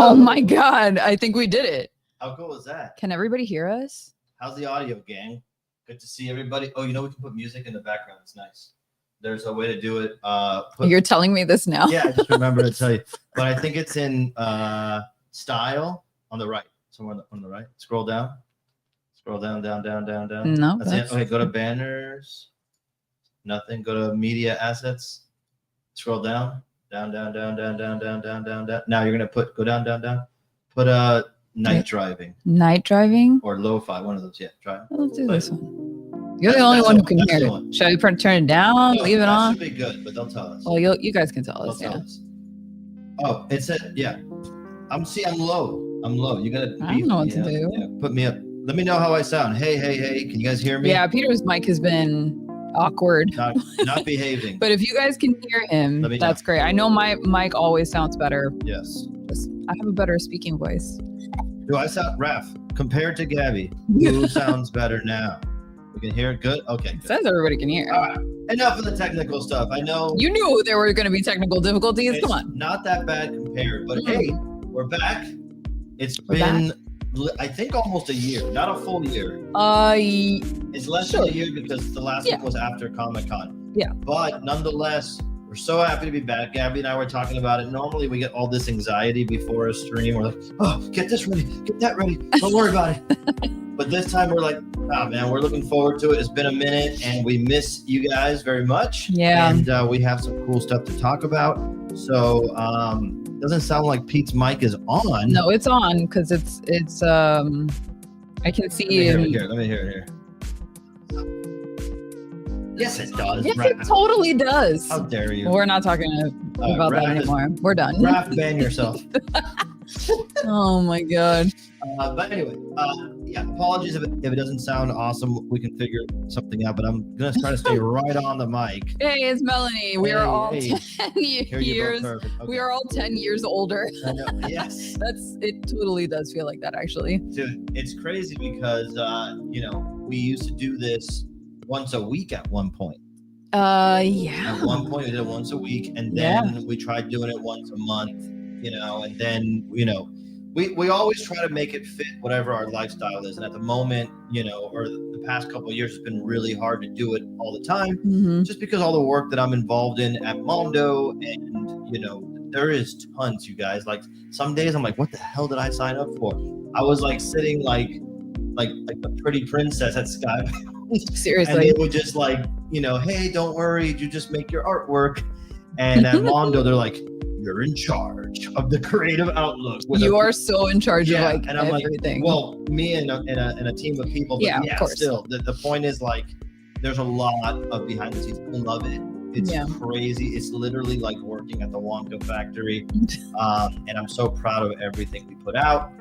Oh my God. I think we did it. How cool is that? Can everybody hear us? How's the audio, gang? Good to see everybody. Oh, we can put music in the background. It's nice. There's a way to do it. You're telling me this now? Yeah, I just remember to tell you. But I think it's in style on the right. Somewhere on the right. Scroll down. Scroll down. No. That's it. Okay, go to banners. Nothing. Go to media assets. Scroll down. Down. Now you're gonna go down. Put night driving. Night driving? Or lo-fi, one of those. Yeah, try it. Let's do this one. You're the only one who can hear it. Should I turn it down? Leave it on? Should be good, but they'll tell us. Well, you guys can tell us. Tell us. Oh, it said, yeah. I'm low. You gotta. I don't know what to do. Yeah, put me up. Let me know how I sound. Hey. Can you guys hear me? Yeah, Peter's mic has been awkward. Not behaving. But if you guys can hear him, that's great. I know my mic always sounds better. Yes. I have a better speaking voice. Do I sound, Raph, compared to Gabby, who sounds better now? We can hear it good? Okay. Good. It says everybody can hear. All right. Enough of the technical stuff. I know. You knew there were going to be technical difficulties. Come on. Not that bad compared, but hey, we're back. It's been, I think, almost a year, not a full year. It's less than a year because the last one was after Comic-Con. Yeah. But nonetheless, we're so happy to be back. Gabby and I were talking about it. Normally we get all this anxiety before a stream. We're like, oh, get this ready, get that ready. Don't worry about it. But this time we're like, oh man, we're looking forward to it. It's been a minute and we miss you guys very much. Yeah. And we have some cool stuff to talk about. So doesn't sound like Pete's mic is on. No, it's on because it's I can see. Let me hear it here. Yes, it does. Yes, it totally does. How dare you? We're not talking about that anymore. We're done. Raph, ban yourself. Oh my God. But anyway, apologies if it doesn't sound awesome. We can figure something out, but I'm going to try to stay right on the mic. Hey, it's Melanie. We are all 10 years. Okay. We are all 10 years older. I know. Yes. It totally does feel like that, actually. Dude, it's crazy because, we used to do this once a week at one point. Yeah. At one point, we did it once a week, and then we tried doing it once a month, and then, we always try to make it fit whatever our lifestyle is. And at the moment, or the past couple of years, it's been really hard to do it all the time, just because all the work that I'm involved in at Mondo, and, there is tons, you guys. Like some days I'm like, what the hell did I sign up for? I was like sitting like a pretty princess at Sky. Seriously. And they would just like, hey, don't worry, you just make your artwork. And at Mondo, they're like, you're in charge of the creative outlook. You are so in charge of and I'm everything. Like, well, me and a team of people, but of course. Still, the point is like, there's a lot of behind the scenes. People love it. It's crazy. It's literally like working at the Wonka factory. And I'm so proud of everything we put out.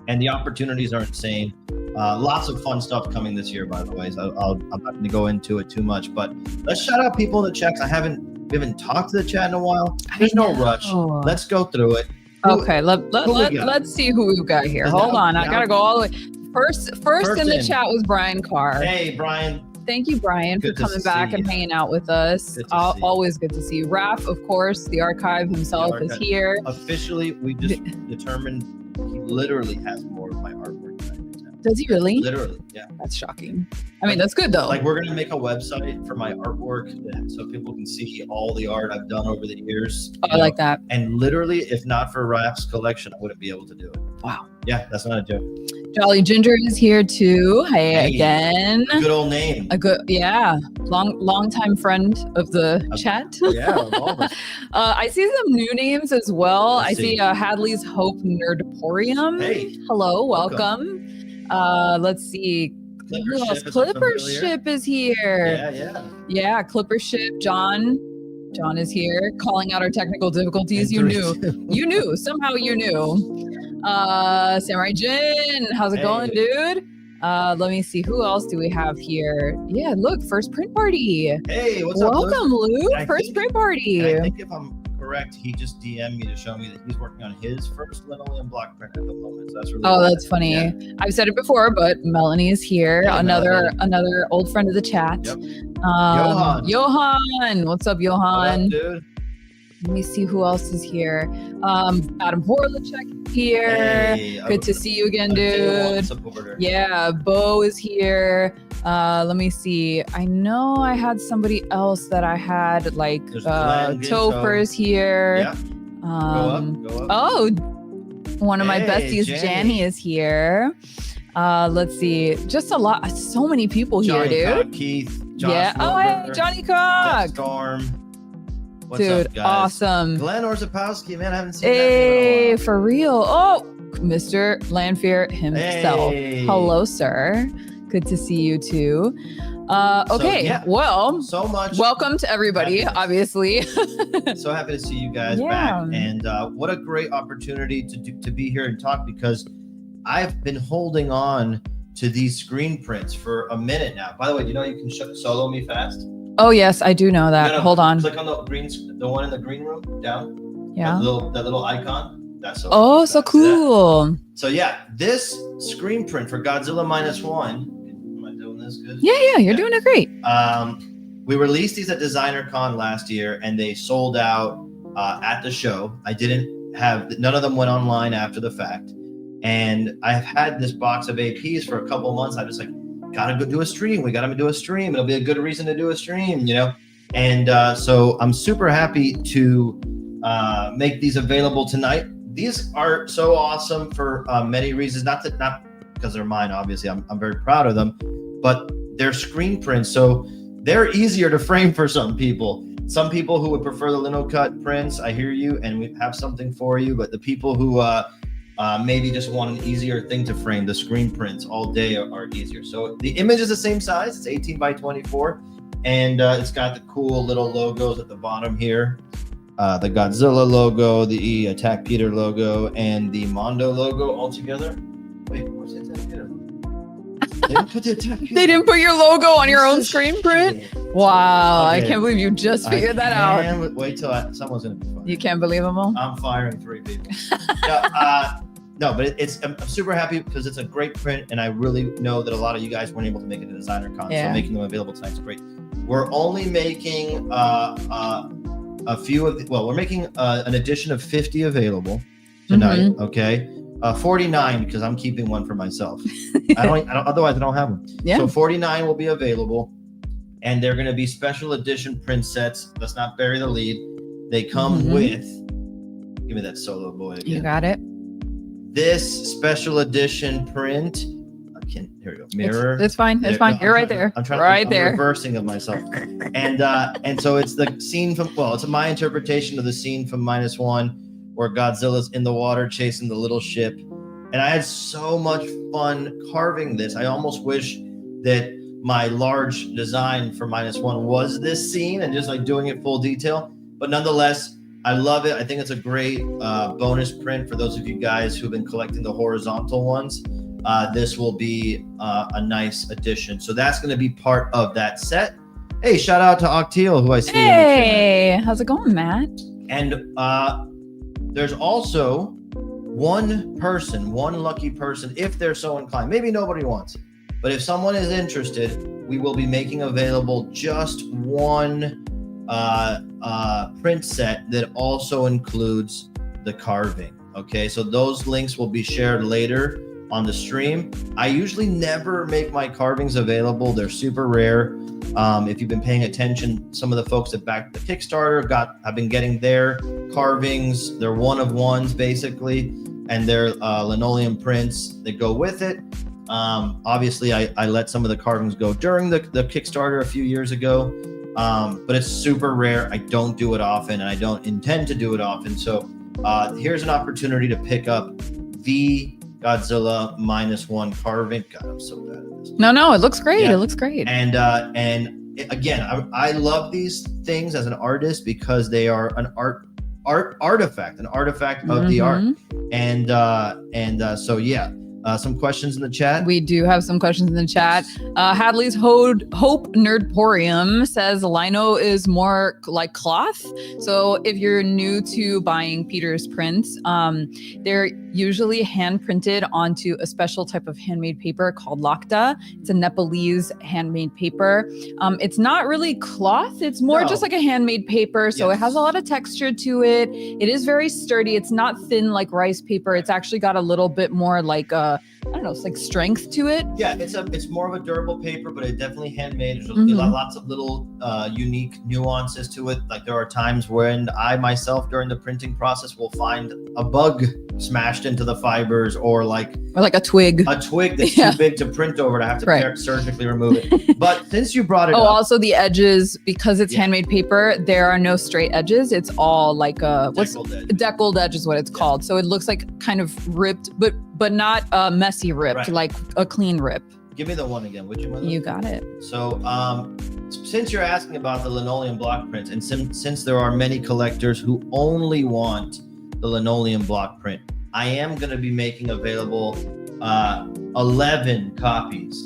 And the opportunities are insane. Lots of fun stuff coming this year, by the way. So I'm not going to go into it too much, but let's shout out people in the chats. We haven't talked to the chat in a while. There's no rush. Let's go through it. Okay, let's see who we've got here. Hold on, I gotta go all the way. First in the chat was Brian Carr. Hey, Brian. Thank you, Brian, for coming back and hanging out with us. Always good to see you. Raph, of course, the archive himself is here. Officially, we just determined he literally has more of my artwork than I do. Does he really? Literally, yeah. That's shocking. I mean, that's good though. Like, we're gonna make a website for my artwork so people can see all the art I've done over the years. I like that. And literally, if not for Raph's collection, I wouldn't be able to do it. Wow. Yeah, that's not a joke. Jolly Ginger is here too. Hey again. Good old name. Long time friend of the chat. Yeah, of all of us. I see some new names as well. I see Hadley's Hope Nerdporium. Hey. Hello, welcome. Let's see. Clippership is here. Yeah, Clippership. John is here, calling out our technical difficulties. You knew. Somehow you knew. Samurai Jin, how's it going, dude? Let me see, who else do we have here? Yeah, look, First Print Party. Hey, what's up, welcome, Lou? First Print Party. I think if I'm correct, he just DM'd me to show me that he's working on his first linoleum block print at the moment. So that's really cool. That's funny. Yeah. I've said it before, but Melanie is here. Hey, another old friend of the chat. Yep. Johan, what's up, Johan? What up, dude? Let me see who else is here. Adam Vorlachek here. Hey, Good to see you again, dude. Yeah, Bo is here. Let me see. I know I had somebody else that I had like Topher's here. Yeah. Go up. Oh, one of my besties, Janny, is here. Let's see. Just a lot. So many people here, dude. Cock, Keith. Josh yeah. Wilbur, Oh, hey, Johnny Cock. Storm. What's dude, up, guys? Awesome. Glenn Orzapowski, man, I haven't seen that Hey, in a while. for real. Oh, Mr. Landfear himself. Hey. Hello, sir. Good to see you too. Okay, well, so much. Welcome to everybody, obviously. So happy to see you guys back. And what a great opportunity to be here and talk, because I've been holding on to these screen prints for a minute now. By the way, do you know you can solo me fast? Oh, yes, I do know that. Hold on. Click on the one in the green room down. Yeah. That little icon. That's so Oh, so cool. So yeah, this screen print for Godzilla -1. Am I doing this good? Yeah, you're doing it great. We released these at DesignerCon last year, and they sold out at the show. I didn't have none of them went online after the fact, and I've had this box of APs for a couple months. I just like gotta go do a stream. We gotta do a stream. It'll be a good reason to do a stream, you know. And so I'm super happy to make these available tonight. These are so awesome for many reasons. Not because they're mine, obviously. I'm very proud of them, but they're screen prints, so they're easier to frame for some people. Some people who would prefer the lino cut prints, I hear you, and we have something for you. But the people who maybe just want an easier thing to frame, the screen prints all day are easier. So the image is the same size. It's 18 by 24, and it's got the cool little logos at the bottom here. The Godzilla logo, the attackpeter logo, and the Mondo logo all together. Wait, where's the attackpeter? They didn't put your logo on your own screen print? Wow, okay. I can't believe you just figured that out. Wait till someone's going to be fired. You can't believe them all? I'm firing 3 people. No, but I'm super happy because it's a great print, and I really know that a lot of you guys weren't able to make it to DesignerCon, so making them available tonight is great. We're only making a few of we're making an edition of 50 available tonight. Okay, 49 because I'm keeping one for myself. I don't otherwise I don't have them. So 49 will be available, and they're going to be special edition print sets. Let's not bury the lead. They come with, give me that solo boy again. You got it. This special edition print. Here we go. Mirror. It's fine. It's fine. You're right there. I'm trying. I'm there. Reversing of myself. And so it's the scene from. Well, it's my interpretation of the scene from -1, where Godzilla's in the water chasing the little ship, and I had so much fun carving this. I almost wish that my large design for -1 was this scene and just like doing it full detail. But nonetheless, I love it. I think it's a great bonus print for those of you guys who've been collecting the horizontal ones. This will be a nice addition. So that's going to be part of that set. Hey, shout out to Octeal, who I see. Hey, how's it going, Matt? And there's also one lucky person, if they're so inclined. Maybe nobody wants it, but if someone is interested, we will be making available just one print set that also includes the carving. Okay, so those links will be shared later on the stream. I usually never make my carvings available. They're super rare. If you've been paying attention, some of the folks that backed the Kickstarter have been getting their carvings. They're one of ones basically, and they're linoleum prints that go with it. Obviously, I let some of the carvings go during the Kickstarter a few years ago, but it's super rare. I don't do it often, and I don't intend to do it often. So here's an opportunity to pick up the Godzilla -1 carving. God, I'm so bad at this. No, it looks great. Yeah. It looks great. And again, I love these things as an artist because they are an artifact of the art. And so yeah, some questions in the chat. We do have some questions in the chat. Hadley's Hope Nerdporium says lino is more like cloth. So if you're new to buying Peter's prints, they're usually hand printed onto a special type of handmade paper called lakta. It's a Nepalese handmade paper. It's not really cloth. It's more just like a handmade paper. So it has a lot of texture to it. It is very sturdy. It's not thin like rice paper. It's actually got a little bit more like I don't know, it's like strength to it. Yeah, it's more of a durable paper, but it definitely handmade. There's lots of little unique nuances to it. Like there are times when I myself during the printing process will find a bug smashed into the fibers, or like a twig. A twig that's too big to print over, and I have to surgically remove it. But since you brought it up, also the edges, because it's handmade paper, there are no straight edges. It's all like deckled edge is what it's called. So it looks like kind of ripped, but not messy ripped, like a clean rip. Give me the one again, would you? You got it. So since you're asking about the linoleum block prints, and since there are many collectors who only want the linoleum block print, I am going to be making available 11 copies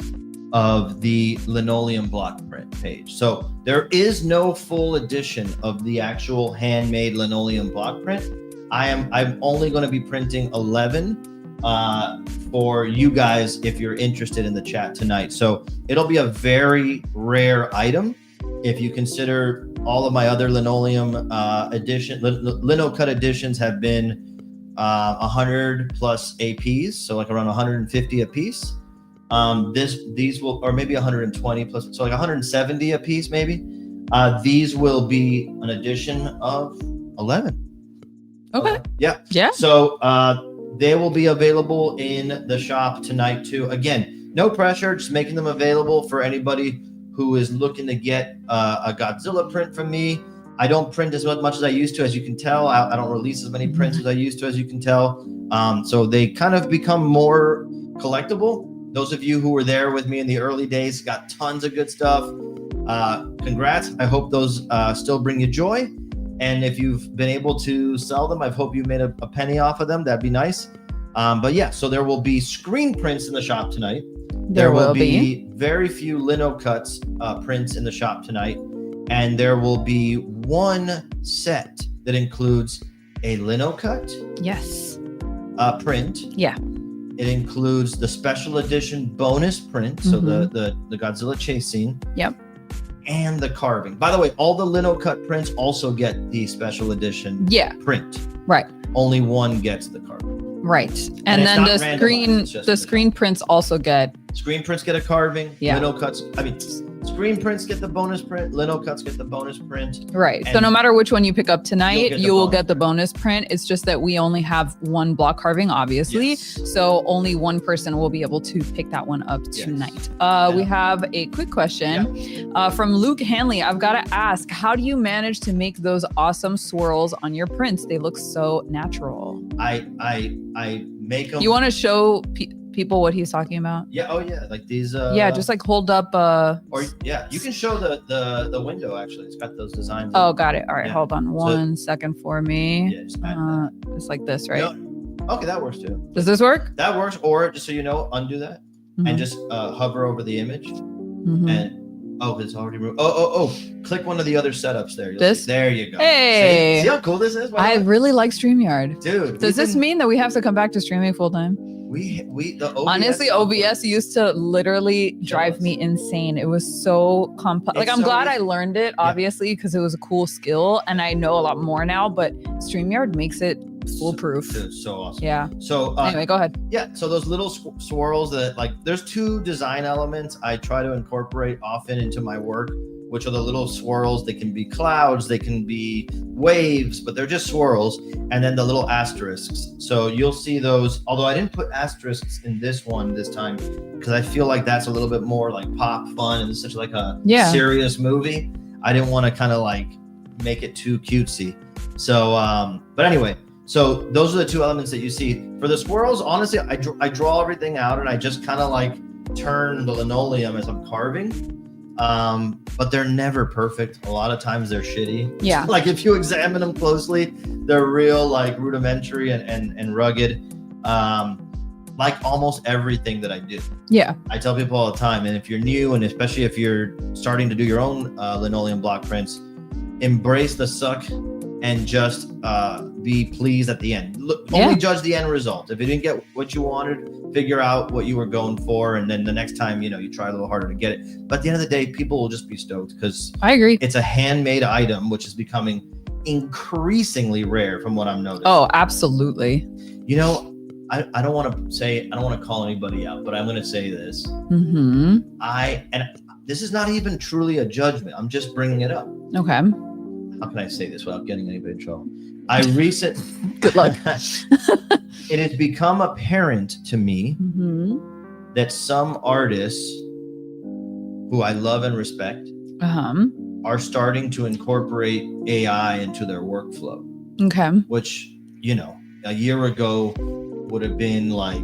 of the linoleum block print page. So there is no full edition of the actual handmade linoleum block print. I'm only going to be printing 11 for you guys if you're interested in the chat tonight. So it'll be a very rare item if you consider all of my other linoleum lino cut editions have been 100 plus APs, so like around 150 a piece. These will, or maybe 120 plus, so like 170 a piece maybe. These will be an addition of 11. Okay. Yeah. So they will be available in the shop tonight too. Again, no pressure, just making them available for anybody who is looking to get a Godzilla print from me. I don't print as much as I used to, as you can tell. I don't release as many prints as I used to, as you can tell. So they kind of become more collectible. Those of you who were there with me in the early days got tons of good stuff. Congrats. I hope those still bring you joy. And if you've been able to sell them, I hope you made a penny off of them. That'd be nice. But yeah, so there will be screen prints in the shop tonight. There will be very few lino cuts prints in the shop tonight. And there will be one set that includes a lino cut. Yes. Print. Yeah. It includes the special edition bonus print. So the Godzilla chase scene. Yep. And the carving. By the way, all the lino cut prints also get the special edition print. Right. Only one gets the carving. Right. And then the screen prints also get. Screen prints get a carving. Yeah. Lino cuts. Screen prints get the bonus print. Lino cuts get the bonus print. Right. So no matter which one you pick up tonight, you will get the bonus print. It's just that we only have one block carving, obviously. Yes. So only one person will be able to pick that one up tonight. We have a quick question from Luke Hanley. I've got to ask, how do you manage to make those awesome swirls on your prints? They look so natural. I make them. You want to show people what he's talking about? Yeah. Oh yeah. Like these. Just like hold up. You can show the window actually. It's got those designs. Oh, got it. All right. Hold on one second for me. Yeah, it's like this, right? Okay, that works too. Does this work? That works. Or just so you know, undo that and just hover over the image and it's already removed. Click one of the other setups there. There you go. Hey, see how cool this is? I really like StreamYard, dude. Does this mean that we have to come back to streaming full time? Honestly, OBS used to literally drive me insane. It was so complex. Like, I'm glad I learned it, obviously, because it was a cool skill and I know a lot more now, but StreamYard makes it foolproof. So awesome. Yeah. So anyway, go ahead. Yeah. So those little swirls that, like, there's two design elements I try to incorporate often into my work, which are the little swirls. They can be clouds, they can be waves, but they're just swirls. And then the little asterisks. So you'll see those, although I didn't put asterisks in this one this time, because I feel like that's a little bit more like pop fun and it's such like a serious movie. I didn't want to kind of like make it too cutesy. So, but anyway, so those are the two elements that you see. For the swirls, honestly, I draw everything out and I just kind of like turn the linoleum as I'm carving. But they're never perfect. A lot of times they're shitty. Yeah. Like if you examine them closely, they're real like rudimentary and rugged. like almost everything that I do. Yeah. I tell people all the time, and if you're new, and especially if you're starting to do your own linoleum block prints, embrace the suck and just be pleased at the end. Only judge the end result. If you didn't get what you wanted, figure out what you were going for, and then the next time, you try a little harder to get it. But at the end of the day, people will just be stoked because I agree. It's a handmade item, which is becoming increasingly rare from what I'm noticing. Oh, absolutely. I don't want to call anybody out, but I'm going to say this. Mm-hmm. And this is not even truly a judgment. I'm just bringing it up. Okay. How can I say this without getting anybody in trouble? Good luck. It has become apparent to me that some artists who I love and respect are starting to incorporate AI into their workflow. Okay. Which, a year ago would have been like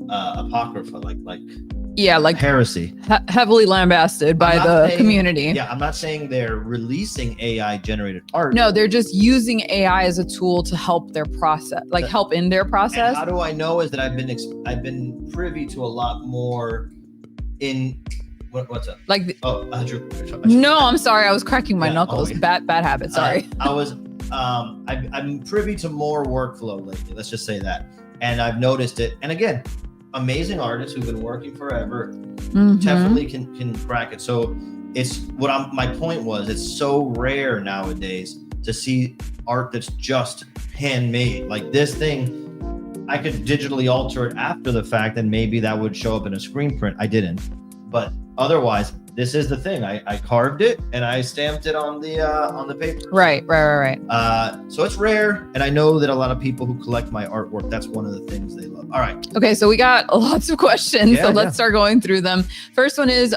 apocrypha, like heresy, heavily lambasted by the community. Yeah, I'm not saying they're releasing AI generated art. No, they're just using AI as a tool to help their process, help in their process. And how do I know is that I've been privy to a lot more in what's up? No, I'm sorry, I was cracking my knuckles. Bad habit. Sorry. I'm privy to more workflow lately. Let's just say that, and I've noticed it. And again, amazing artists who've been working forever definitely can crack it. So it's my point was, it's so rare nowadays to see art that's just handmade. Like this thing, I could digitally alter it after the fact, and maybe that would show up in a screen print. I didn't, but otherwise, this is the thing. I carved it and I stamped it on the paper. Right. So it's rare, and I know that a lot of people who collect my artwork, that's one of the things they love. All right. Okay, so we got lots of questions, so let's start going through them. First one is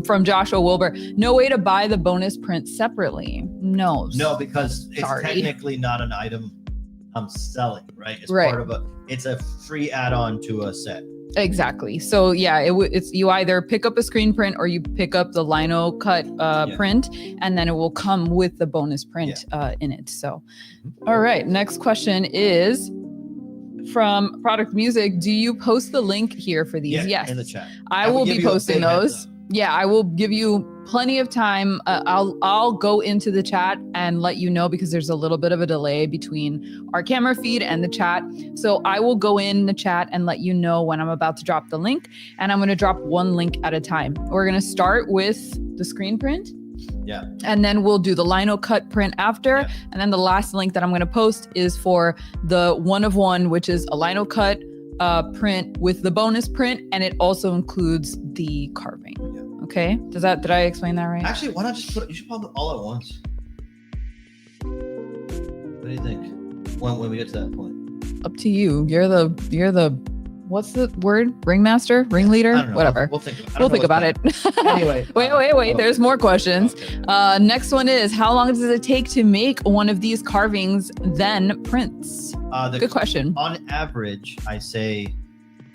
from Joshua Wilbur. No way to buy the bonus print separately. No, because it's technically not an item I'm selling, right? It's part of it's a free add-on to a set. Exactly. So it's you either pick up a screen print or you pick up the lino cut print, and then it will come with the bonus print in it. So, all right. Next question is from Product Music. Do you post the link here for these? Yes. In the chat. I will be posting those. Yeah, I will give you plenty of time. I'll go into the chat and let you know, because there's a little bit of a delay between our camera feed and the chat. So I will go in the chat and let you know when I'm about to drop the link. And I'm going to drop one link at a time. We're going to start with the screen print. Yeah. And then we'll do the lino cut print after. Yeah. And then the last link that I'm going to post is for the one of one, which is a lino cut print with the bonus print. And it also includes the carving. Yeah. Okay. Did I explain that right? Actually, why not just you should put them all at once. What do you think? When we get to that point? Up to you. You're the what's the word? Ringmaster? Ringleader? I don't know. Whatever. We'll think about it. Anyway. Wait. There's more questions. Okay. Next one is, how long does it take to make one of these carvings, then prints? Good question. On average, I say,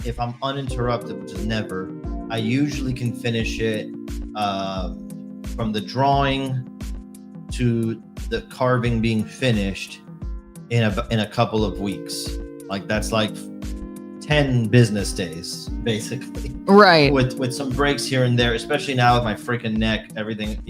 if I'm uninterrupted, which is never, I usually can finish it from the drawing to the carving being finished in a couple of weeks. Like that's like 10 business days, basically. Right. With some breaks here and there, especially now with my freaking neck, everything,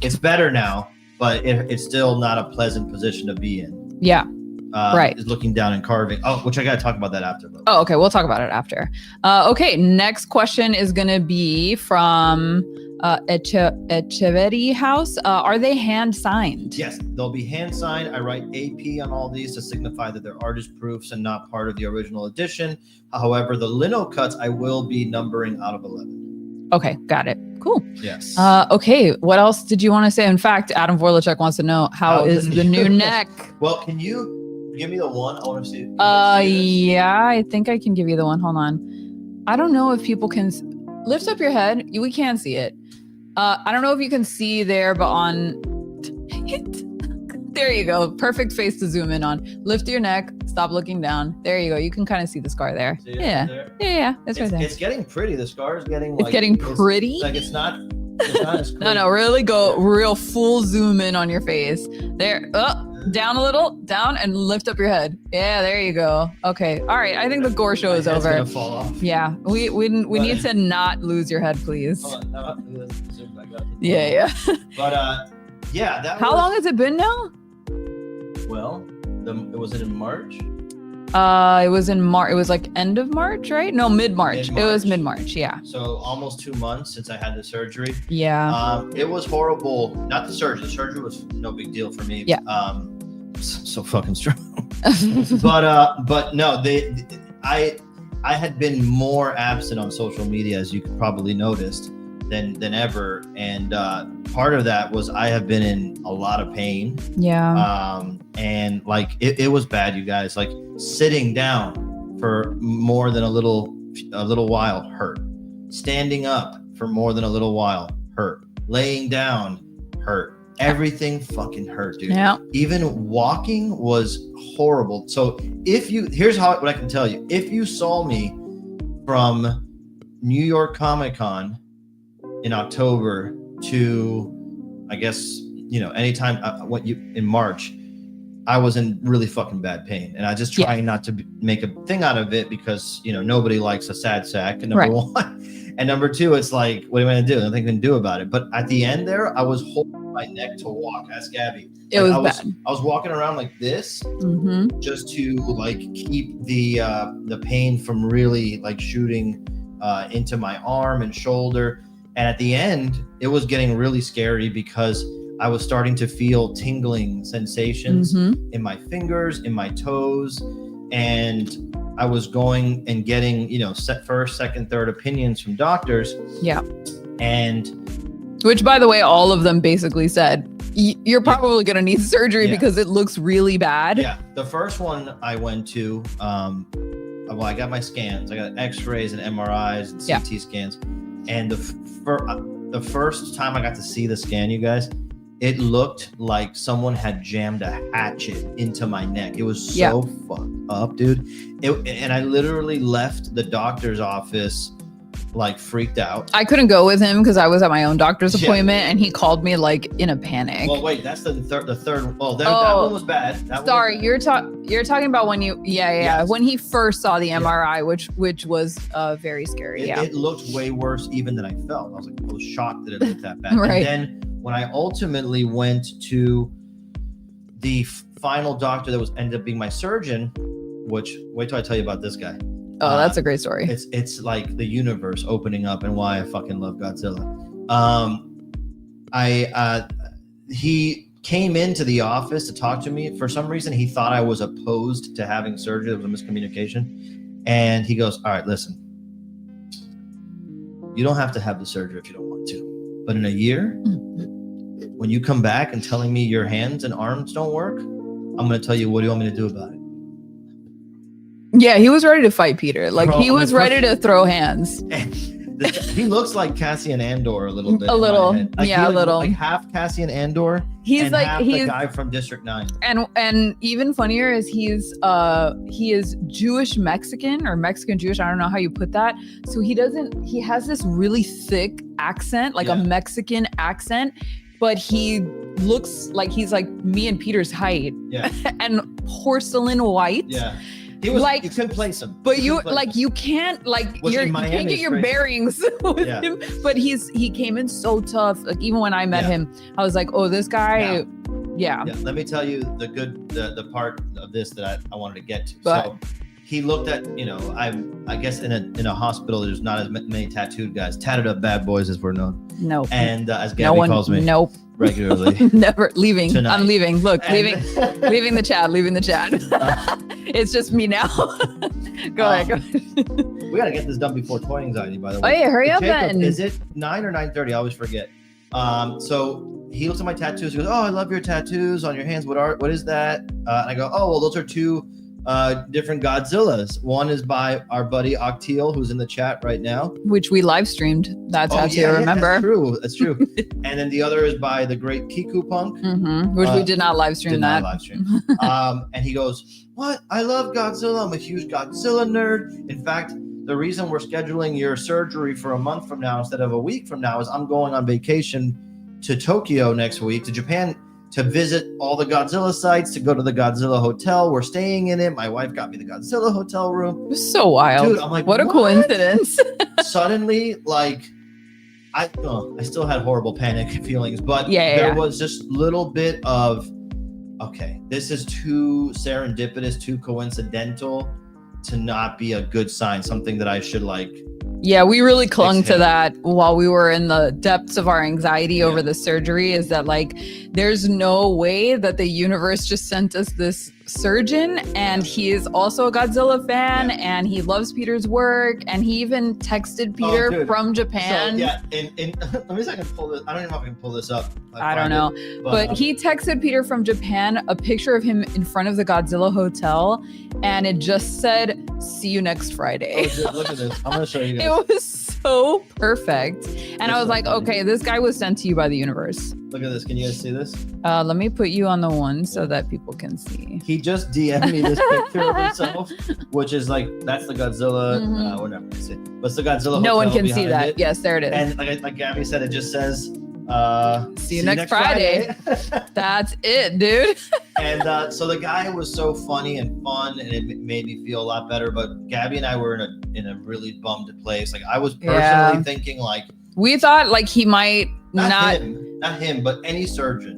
it's better now, but it's still not a pleasant position to be in. Yeah. Right. Is looking down and carving. Oh, which I got to talk about that after. Though. Oh, okay. We'll talk about it after. Okay. Next question is going to be from Echeverry House. Are they hand signed? Yes, they'll be hand signed. I write AP on all these to signify that they're artist proofs and not part of the original edition. However, the lino cuts I will be numbering out of 11. Okay. Got it. Cool. Yes. Okay. What else did you want to say? In fact, Adam Vorlachek wants to know how is the new neck? Well, can you give me the one? I want to see. Yeah, I think I can give you the one. Hold on. I don't know if people can lift up your head. We can see it. I don't know if you can see there, but on there you go. Perfect face to zoom in on. Lift your neck. Stop looking down. There you go. You can kind of see the scar there. Yeah. It's right there. It's getting pretty. The scar is getting like. It's getting pretty. It's not as crazy. No. Really go real full zoom in on your face. There. Oh. Down a little, down, and lift up your head. Yeah, there you go. Okay, all right. I think the gore show is over. Gonna fall off. Yeah, we need to not lose your head, please. Yeah. But yeah, that. How long has it been now? Well, was it in March? It was in March. It was like end of March, right? No, mid-March. It was mid-March, yeah. So almost 2 months since I had the surgery. Yeah. It was horrible. Not the surgery. The surgery was no big deal for me. Yeah. So fucking strong. but no, I had been more absent on social media, as you could probably noticed, than ever, and part of that was I have been in a lot of pain. Yeah. And like it was bad, you guys. Like sitting down for more than a little while hurt. Standing up for more than a little while hurt. Laying down hurt. Everything fucking hurt, dude. Yeah. Even walking was horrible. So here's what I can tell you. If you saw me from New York Comic Con in October to, I guess, anytime in March, I was in really fucking bad pain, and I just trying not to make a thing out of it because nobody likes a sad sack. Number one, and number two, it's like, what am I gonna do? Nothing can do about it. But at the end there, I was holding my neck to walk. Ask Gabby. It was bad. I was walking around like this, just to like keep the pain from really like shooting into my arm and shoulder. And at the end, it was getting really scary because I was starting to feel tingling sensations in my fingers, in my toes, and I was going and getting, first, second, third opinions from doctors. Yeah. And which, by the way, all of them basically said, you're probably going to need surgery because it looks really bad. Yeah. The first one I went to, I got my scans. I got X-rays and MRIs and CT scans. And the first time I got to see the scan, you guys, it looked like someone had jammed a hatchet into my neck. It was so fucked up, dude. And I literally left the doctor's office like freaked out. I couldn't go with him because I was at my own doctor's appointment, and he called me like in a panic. Well, wait, that's the third. Well, that one was bad. Sorry, you're talking about when you when he first saw the MRI, which was very scary. It looked way worse even than I felt. I was like, I was shocked that it looked that bad. Right. And then when I ultimately went to the final doctor that ended up being my surgeon, which wait till I tell you about this guy. Oh, that's a great story. It's like the universe opening up and why I fucking love Godzilla. He came into the office to talk to me. For some reason, he thought I was opposed to having surgery. There was a miscommunication. And he goes, all right, listen, you don't have to have the surgery if you don't want to. But in a year, when you come back and telling me your hands and arms don't work, I'm going to tell you, what do you want me to do about it? Yeah, he was ready to fight Peter. Like, he was ready to throw hands. He looks like Cassian Andor a little bit. A little, a little. Like half Cassian Andor. He's like half the guy from District 9. And even funnier is he is Jewish Mexican or Mexican Jewish. I don't know how you put that. So he has this really thick accent, like a Mexican accent, but he looks like he's like me and Peter's height. Yeah. And porcelain white. Yeah. He was like, you couldn't place him. But you can't get your bearings with him. But he came in so tough. Like, even when I met him, I was like, oh, this guy. Yeah. Let me tell you the part of this that I wanted to get to. So he looked at, I guess in a hospital, there's not as many tattooed guys, tatted up bad boys as we're known. No. And as Gabby calls me. Nope. Regularly. Never leaving. Tonight. I'm leaving. Look, leaving the chat. It's just me now. Go ahead. We got to get this done before toy anxiety, by the way. Oh yeah, hurry up then. Is it 9 or 9:30? I always forget. So he looks at my tattoos. He goes, "Oh, I love your tattoos on your hands. What is that?" And I go, "Oh, well, those are two different Godzillas. One is by our buddy Octeil, who's in the chat right now, which we live streamed that tattoo. Remember? That's true. And then the other is by the great Kiku Punk, which we did not live stream. And he goes, "What? I love Godzilla. I'm a huge Godzilla nerd. In fact, the reason we're scheduling your surgery for a month from now instead of a week from now is I'm going on vacation to Tokyo next week, to Japan to visit all the Godzilla sites, to go to the Godzilla hotel. We're staying in it. My wife got me the Godzilla hotel room. It was so wild. Dude, I'm like, what a coincidence. Suddenly, like, I still had horrible panic feelings, but there was just little bit of, okay, this is too serendipitous, too coincidental to not be a good sign, something that I should like. Yeah, we really clung to that while we were in the depths of our anxiety over the surgery, is that like, there's no way that the universe just sent us this surgeon, and he is also a Godzilla fan, and he loves Peter's work, and he even texted Peter from Japan. So, let me see if I can pull this. I don't even know if I can pull this up. I don't know. But he texted Peter from Japan a picture of him in front of the Godzilla hotel, and it just said, "See you next Friday." Oh, dude, look at this. I'm going to show you guys. It was so perfect. And I was like, okay, this guy was sent to you by the universe. Look at this. Can you guys see this? Let me put you on the one so that people can see. He just DM'd me this picture of himself, which is like, that's the Godzilla. We're not going to see. But it's the Godzilla. No one can see that. Yes, there it is. And like Gabby said, it just says, see you next Friday. That's it, dude. And so the guy was so funny and fun, and it made me feel a lot better. But Gabby and I were in a really bummed place. Like, I was personally thinking, like, we thought like he might not him, but any surgeon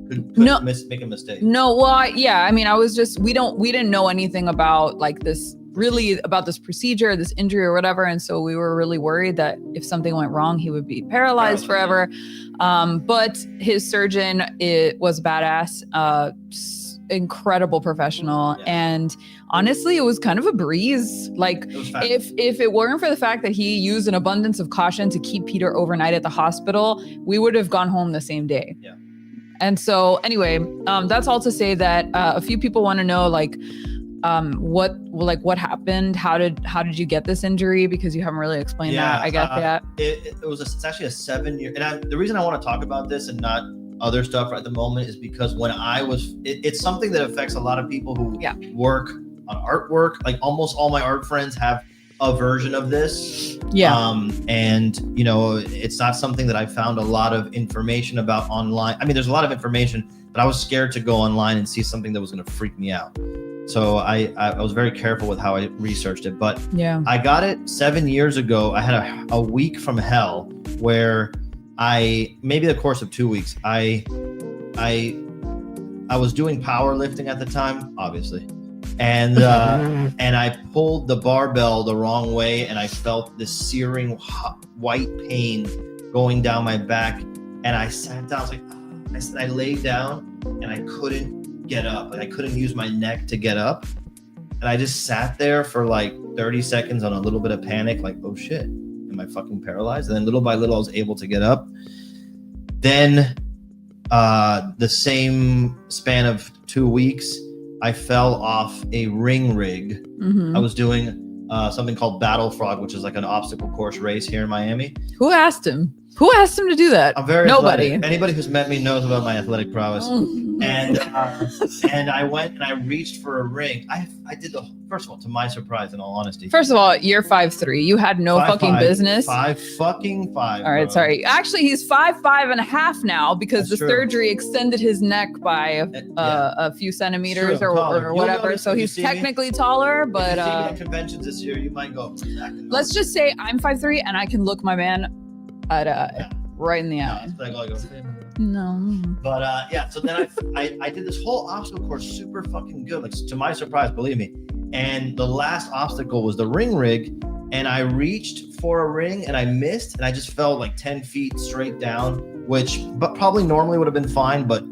could make a mistake. No, well, I mean, I was just, we didn't know anything about like this, really about this procedure, this injury or whatever. And so we were really worried that if something went wrong, he would be paralyzed forever. But his surgeon, it was badass, incredible professional. And honestly, it was kind of a breeze. Like, if it weren't for the fact that he used an abundance of caution to keep Peter overnight at the hospital, we would have gone home the same day. Yeah. And so anyway, that's all to say that a few people want to know, like, what happened? How did you get this injury? Because you haven't really explained that. I get that. It's actually a 7-year, and the reason I want to talk about this and not other stuff at the moment is because when it's something that affects a lot of people who work on artwork. Like, almost all my art friends have a version of this. And you know, it's not something that I found a lot of information about online. I mean, there's a lot of information, but I was scared to go online and see something that was going to freak me out. So I was very careful with how I researched it. But I got it 7 years ago. I had a week from hell where maybe the course of 2 weeks, I was doing powerlifting at the time, obviously. And and I pulled the barbell the wrong way, and I felt this searing white pain going down my back. And I sat down. I laid down, and I couldn't get up, and I couldn't use my neck to get up. And I just sat there for like 30 seconds on a little bit of panic, like, oh shit, am I fucking paralyzed? And then little by little, I was able to get up. Then the same span of 2 weeks, I fell off a ring rig. I was doing something called Battle Frog, which is like an obstacle course race here in Miami. Who asked him? Who asked him to do that? I'm very Nobody. Athletic. Anybody who's met me knows about my athletic prowess. And I went and I reached for a ring. I did first of all, to my surprise, in all honesty. First of all, you're 5'3". You had no fucking business. 5'5". All right, sorry. Actually, he's 5'5.5" now because the surgery extended his neck by a few centimeters or whatever. So he's technically taller, but if you see me at conventions this year, you might go. Let's just say I'm 5'3" and I can look my man right in the eye. No. But so then I did this whole obstacle course super fucking good, like, to my surprise, believe me. And the last obstacle was the ring rig, and I reached for a ring and I missed, and I just fell like 10 feet straight down, but probably normally would have been fine, but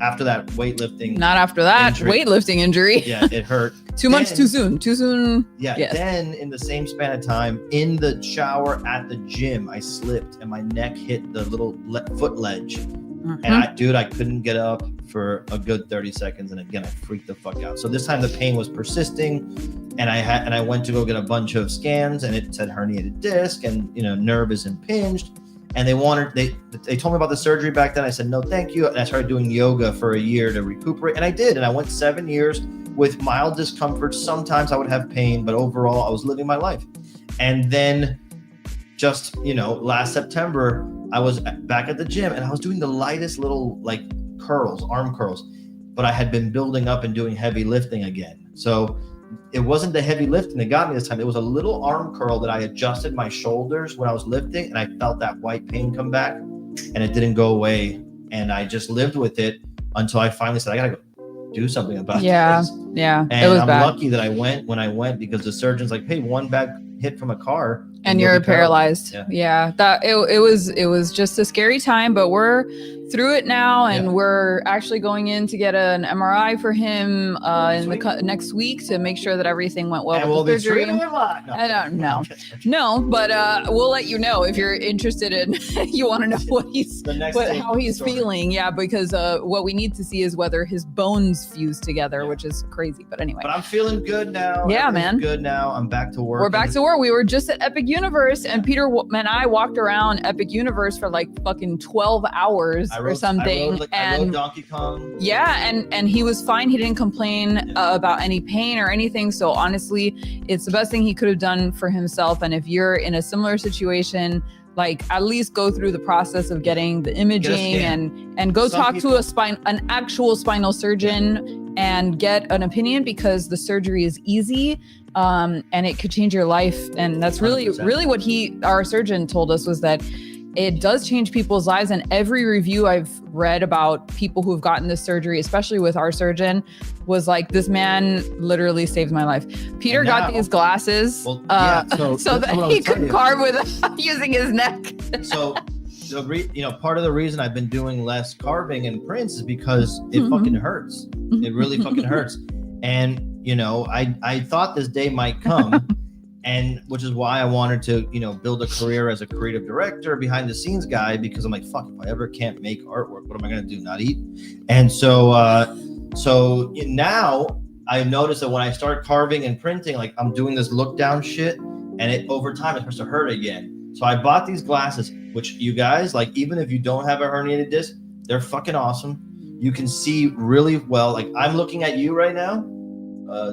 after that weightlifting. Not after that weightlifting injury. Yeah, it hurt. Too soon. Yeah. Yes. Then in the same span of time, in the shower at the gym, I slipped and my neck hit the little foot ledge. And I couldn't get up for a good 30 seconds. And again, I freaked the fuck out. So this time the pain was persisting, and I went to go get a bunch of scans, and it said herniated disc and, nerve is impinged. And they told me about the surgery back then. I said, no, thank you. And I started doing yoga for a year to recuperate. And I did. And I went 7 years with mild discomfort. Sometimes I would have pain, but overall I was living my life. And then just, last September, I was back at the gym, and I was doing the lightest little like arm curls, but I had been building up and doing heavy lifting again. So it wasn't the heavy lifting that got me this time. It was a little arm curl that I adjusted my shoulders when I was lifting, and I felt that white pain come back, and it didn't go away. And I just lived with it until I finally said, I gotta go do something about this. Yeah. And it was I'm bad. lucky that I went because the surgeon's like, hey, one bad hit from a car and you're paralyzed. That it was just a scary time, but we're through it now, and we're actually going in to get an MRI for him in the next week to make sure that everything went well with the surgery. No, but we'll let you know if you're interested in you want to know how he's feeling. Yeah, because what we need to see is whether his bones fuse together, which is crazy. But anyway, but I'm feeling good now. Yeah, man, good now. I'm back to work. We're back to work. We were just at Epic Universe, and Peter and I walked around Epic Universe for like fucking 12 hours or something. I rode Donkey Kong. Yeah, and he was fine. He didn't complain about any pain or anything. So honestly, it's the best thing he could have done for himself. And if you're in a similar situation, like at least go through the process of getting the imaging and go talk to an actual spinal surgeon and get an opinion, because the surgery is easy. And it could change your life. And that's really, 100%. Really what our surgeon told us, was that it does change people's lives. And every review I've read about people who've gotten this surgery, especially with our surgeon, was like, this man literally saved my life. Peter got these glasses so that he could carve with using his neck. So part of the reason I've been doing less carving and prints is because it fucking hurts. It really fucking hurts. And I thought this day might come, and which is why I wanted to, build a career as a creative director, behind the scenes guy, because I'm like, fuck, if I ever can't make artwork, what am I going to do? Not eat? And so now I noticed that when I start carving and printing, like I'm doing this look down shit, and over time it starts to hurt again. So I bought these glasses, which you guys, like, even if you don't have a herniated disc, they're fucking awesome. You can see really well. Like I'm looking at you right now.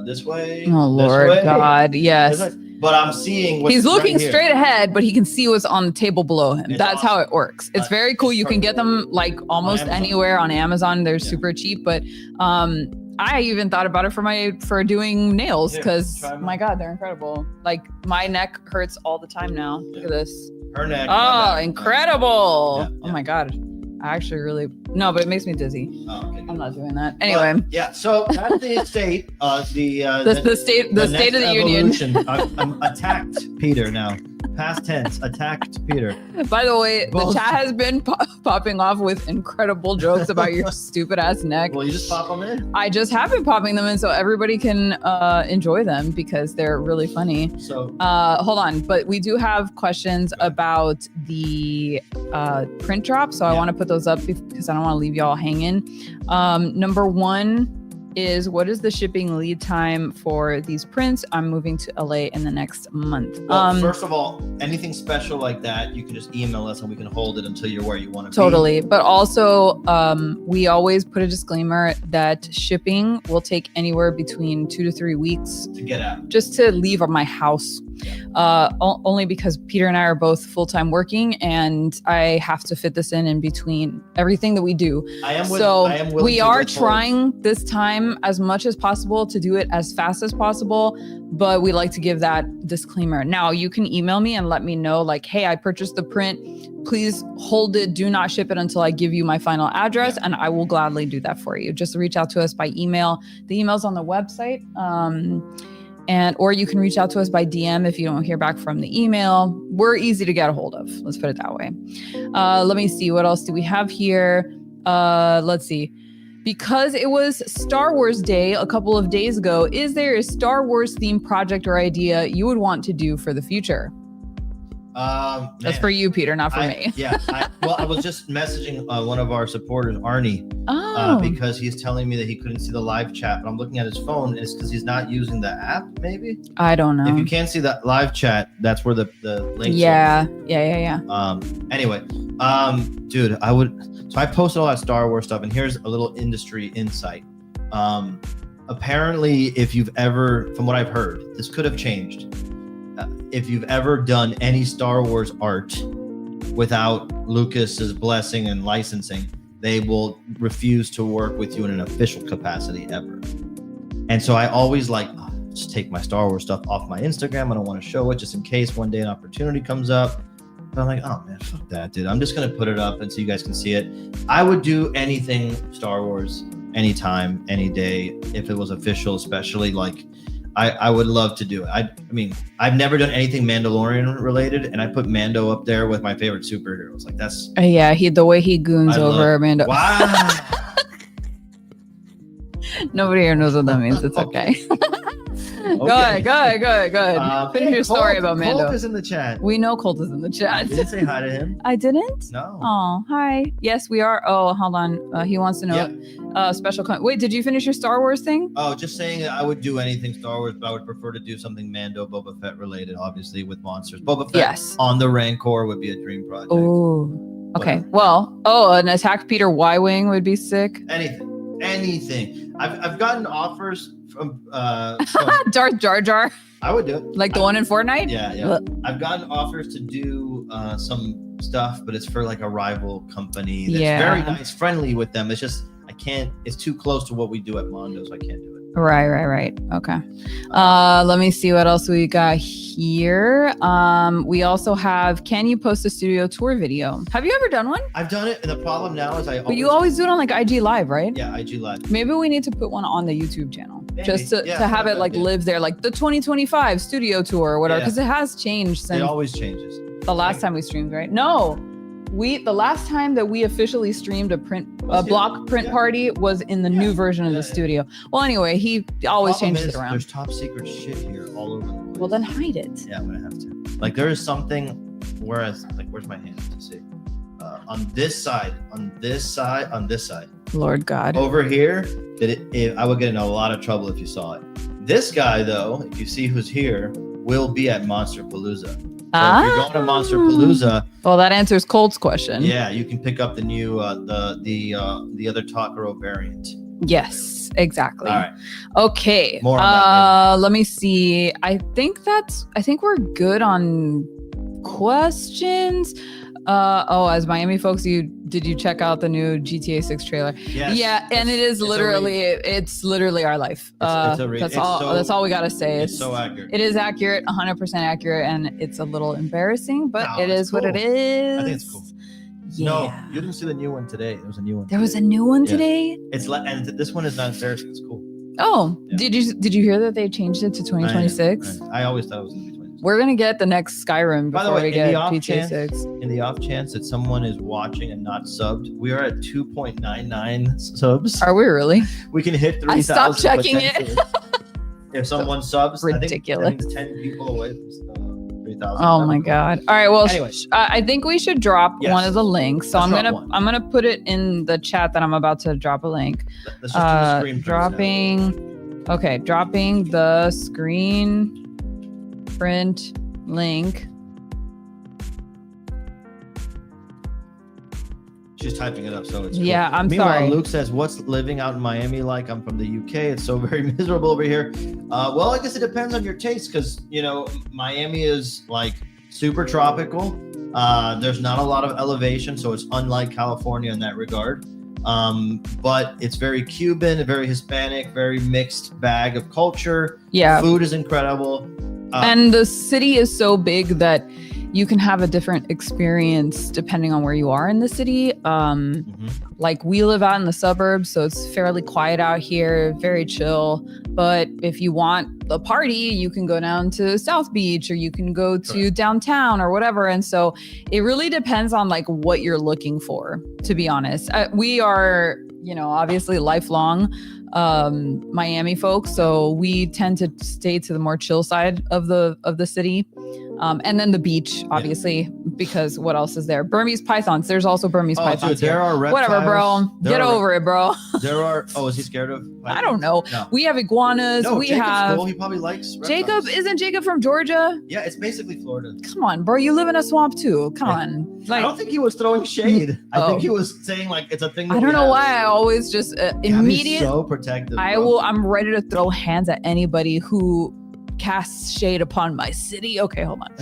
This way. Oh Lord God, yes. But I'm seeing he's looking straight ahead, but he can see what's on the table below him. That's awesome. How it works. It's very cool. You can get them like almost anywhere on Amazon. They're super cheap, but I even thought about it for doing nails, because my God, they're incredible. Like my neck hurts all the time now. Look at this. Her neck. Oh, incredible. Oh my God. I actually but it makes me dizzy. Oh, okay. I'm not doing that. Anyway. So that's the state, the state of the union. I'm attacked Peter now. Past tense, attacked Peter. By the way, the chat has been popping off with incredible jokes about your stupid ass neck. Well, you just pop them in. I just have been popping them in so everybody can enjoy them, because they're really funny. So hold on, but we do have questions about the print drop, so I want to put those up because I don't want to leave y'all hanging. Number one is, what is the shipping lead time for these prints? I'm moving to LA in the next month. Well, first of all, anything special like that, you can just email us and we can hold it until you're where you want to be. Totally. But also, we always put a disclaimer that shipping will take anywhere between 2 to 3 weeks to get out, just to leave my house. Only because Peter and I are both full-time working, and I have to fit this in between everything that we do. We are trying this time as much as possible to do it as fast as possible, but we like to give that disclaimer. Now you can email me and let me know, like, hey, I purchased the print, please hold it, do not ship it until I give you my final address, and I will gladly do that for you. Just reach out to us by email. The email's on the website. Or you can reach out to us by DM if you don't hear back from the email. We're easy to get a hold of. Let's put it that way. Let me see. What else do we have here? Let's see. Because it was Star Wars Day a couple of days ago, is there a Star Wars themed project or idea you would want to do for the future? That's for you, Peter, not for me. I was just messaging one of our supporters, Arnie, because he's telling me that he couldn't see the live chat, but I'm looking at his phone, and it's because he's not using the app, maybe? I don't know. If you can't see that live chat, that's where the links are. Anyway, dude, I posted all that Star Wars stuff, and here's a little industry insight. Apparently, if you've ever, from what I've heard, this could have changed. If you've ever done any Star Wars art without Lucas's blessing and licensing, they will refuse to work with you in an official capacity ever. And so I always just take my Star Wars stuff off my Instagram. I don't want to show it just in case one day an opportunity comes up. But I'm like, oh man, fuck that, dude. I'm just gonna put it up and so you guys can see it. I would do anything Star Wars anytime, any day, if it was official, especially. Like I would love to do it. I mean, I've never done anything Mandalorian related, and I put Mando up there with my favorite superheroes. Like that's yeah, the way he goons over Mando. Wow. Nobody here knows what that means. It's okay. Go ahead. Finish your story about Mando. Colt is in the chat. We know Colt is in the chat. Did you say hi to him? I didn't? No. Oh, hi. Yes, we are. Oh, hold on. He wants to know special wait, did you finish your Star Wars thing? Oh, just saying that I would do anything Star Wars, but I would prefer to do something Mando, Boba Fett related, obviously, with monsters. Boba Fett on the Rancor would be a dream project. Oh, okay. Well, an attackpeter Y-Wing would be sick. Anything. I've gotten offers from Darth Jar Jar. I would do it. Like the one in Fortnite? Yeah. I've gotten offers to do some stuff, but it's for like a rival company that's very nice, friendly with them. It's just it's too close to what we do at Mondo, so I can't do it. Right. Okay. Let me see what else we got here. We also have, can you post a studio tour video? Have you ever done one? I've done it, and the problem now is But you always do it on like IG Live, right? Yeah, IG Live. Maybe we need to put one on the YouTube channel. Just to have it like live there, like the 2025 studio tour or whatever, because it has changed since. It always changes. The last time we streamed, right? No. The last time that we officially streamed a block print party was in the new version of the studio. Well, anyway, he always changes it around. There's top secret shit here all over the place. Well, then hide it. Yeah, I'm gonna have to. Like there is something, whereas where's my hand to see? On this side. Lord God. Over here, I would get in a lot of trouble if you saw it. This guy, though, if you see who's here, will be at Monster Palooza. So if you're going to Monster Palooza, well, that answers Colt's question. Yeah, you can pick up the new the other Takaro variant. Yes, exactly. All right. Okay. More on that. Let me see. I think we're good on questions. As Miami folks, did you check out the new GTA 6 trailer? Yes. Yeah, and it's literally our life. That's all we gotta say. It's so accurate. It is accurate, 100% accurate, and it's a little embarrassing, but it is cool. What it is. I think it's cool. Yeah. No, you didn't see the new one today. There was a new one. There was a new one today. And this one is not embarrassing. It's cool. Oh, yeah. Did you hear that they changed it to 2026? I always thought it was going to be 2026. We're gonna get the next Skyrim before we get GTA 6. In the off chance that someone is watching and not subbed, we are at 2.99 subs. Are we really? We can hit 3,000. I stopped checking it. If someone subs, ridiculous. I think 10 people away from 3,000. Oh my God! All right, well, I think we should drop one of the links. So I'm gonna put it in the chat that I'm about to drop a link. Let's just do the screen dropping. Okay, dropping the screen print link. She's typing it up, so it's cool. I'm Meanwhile, sorry. Luke says, "What's living out in Miami like? I'm from the UK. It's so very miserable over here." Well, I guess it depends on your taste, because Miami is like super tropical. There's not a lot of elevation, so it's unlike California in that regard. But it's very Cuban, very Hispanic, very mixed bag of culture. Yeah, food is incredible, and the city is so big that you can have a different experience depending on where you are in the city. Like we live out in the suburbs, so it's fairly quiet out here, very chill. But if you want the party, you can go down to South Beach, or you can go to downtown or whatever. And so it really depends on like what you're looking for, to be honest. We are, obviously lifelong Miami folks, so we tend to stay to the more chill side of the city. And then the beach, obviously, because what else is there? Burmese pythons. There's also Burmese pythons. Dude, there are reptiles. Whatever, bro. Get over it, bro. There are. Oh, is he scared of pythons? I don't know. No. We have iguanas. No, Jacob's have. Cool. He probably likes reptiles. Jacob, isn't Jacob from Georgia? Yeah, it's basically Florida. Come on, bro. You live in a swamp too. Come on. I don't think he was throwing shade. I think he was saying like it's a thing. I don't know why I always just immediately so protective. I'm ready to throw hands at anybody who casts shade upon my city. Okay, hold on.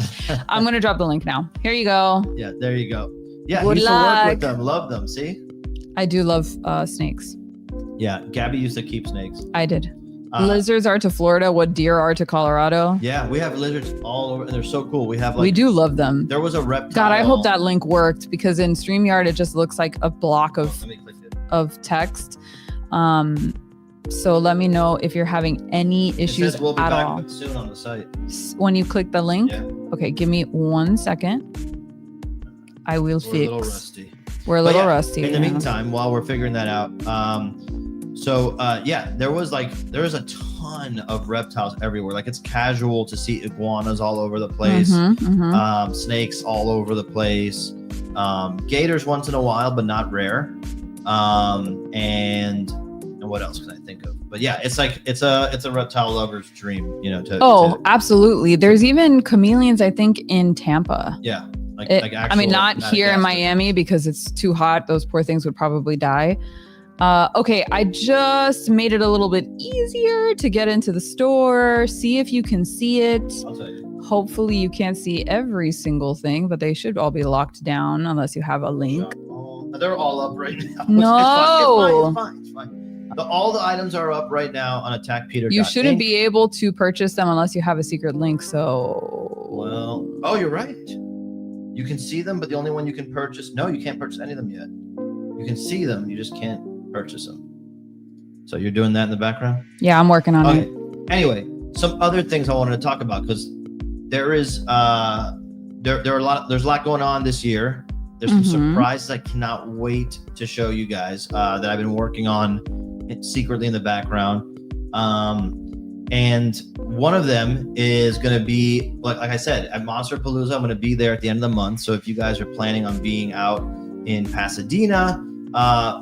I'm gonna drop the link now. Here you go. Yeah, there you go. Yeah, Good he used to work luck. with them. Love them. See? I do love snakes. Yeah, Gabby used to keep snakes. I did. Lizards are to Florida what deer are to Colorado. Yeah, we have lizards all over, and they're so cool. We have we do love them. There was a reptile. God, I hope that link worked because in StreamYard it just looks like a block of text. So let me know if you're having any issues we'll be at back all. Soon on the site. When you click the link, yeah. Okay, give me 1 second. I will fix. We're a little rusty. We're a little rusty. In the meantime, while we're figuring that out, there was a ton of reptiles everywhere. Like it's casual to see iguanas all over the place, snakes all over the place, gators once in a while, but not rare. And what else can I think of? But yeah, it's a reptile lover's dream, you know. Absolutely. There's even chameleons, I think, in Tampa. Yeah. I mean, not here in Miami because it's too hot. Those poor things would probably die. Okay, I just made it a little bit easier to get into the store. See if you can see it. I'll tell you. Hopefully you can't see every single thing, but they should all be locked down unless you have a link. They're all up right now. No. It's fine. All the items are up right now on attackpeter. You shouldn't be able to purchase them unless you have a secret link, so... you're right. You can see them, but the only one you can purchase... No, you can't purchase any of them yet. You can see them, you just can't purchase them. So you're doing that in the background? Yeah, I'm working on it. Anyway, some other things I wanted to talk about because there is there's a lot going on this year. There's some surprises I cannot wait to show you guys that I've been working on secretly in the background. And one of them is going to be, like I said, at Monsterpalooza. I'm going to be there at the end of the month. So if you guys are planning on being out in Pasadena,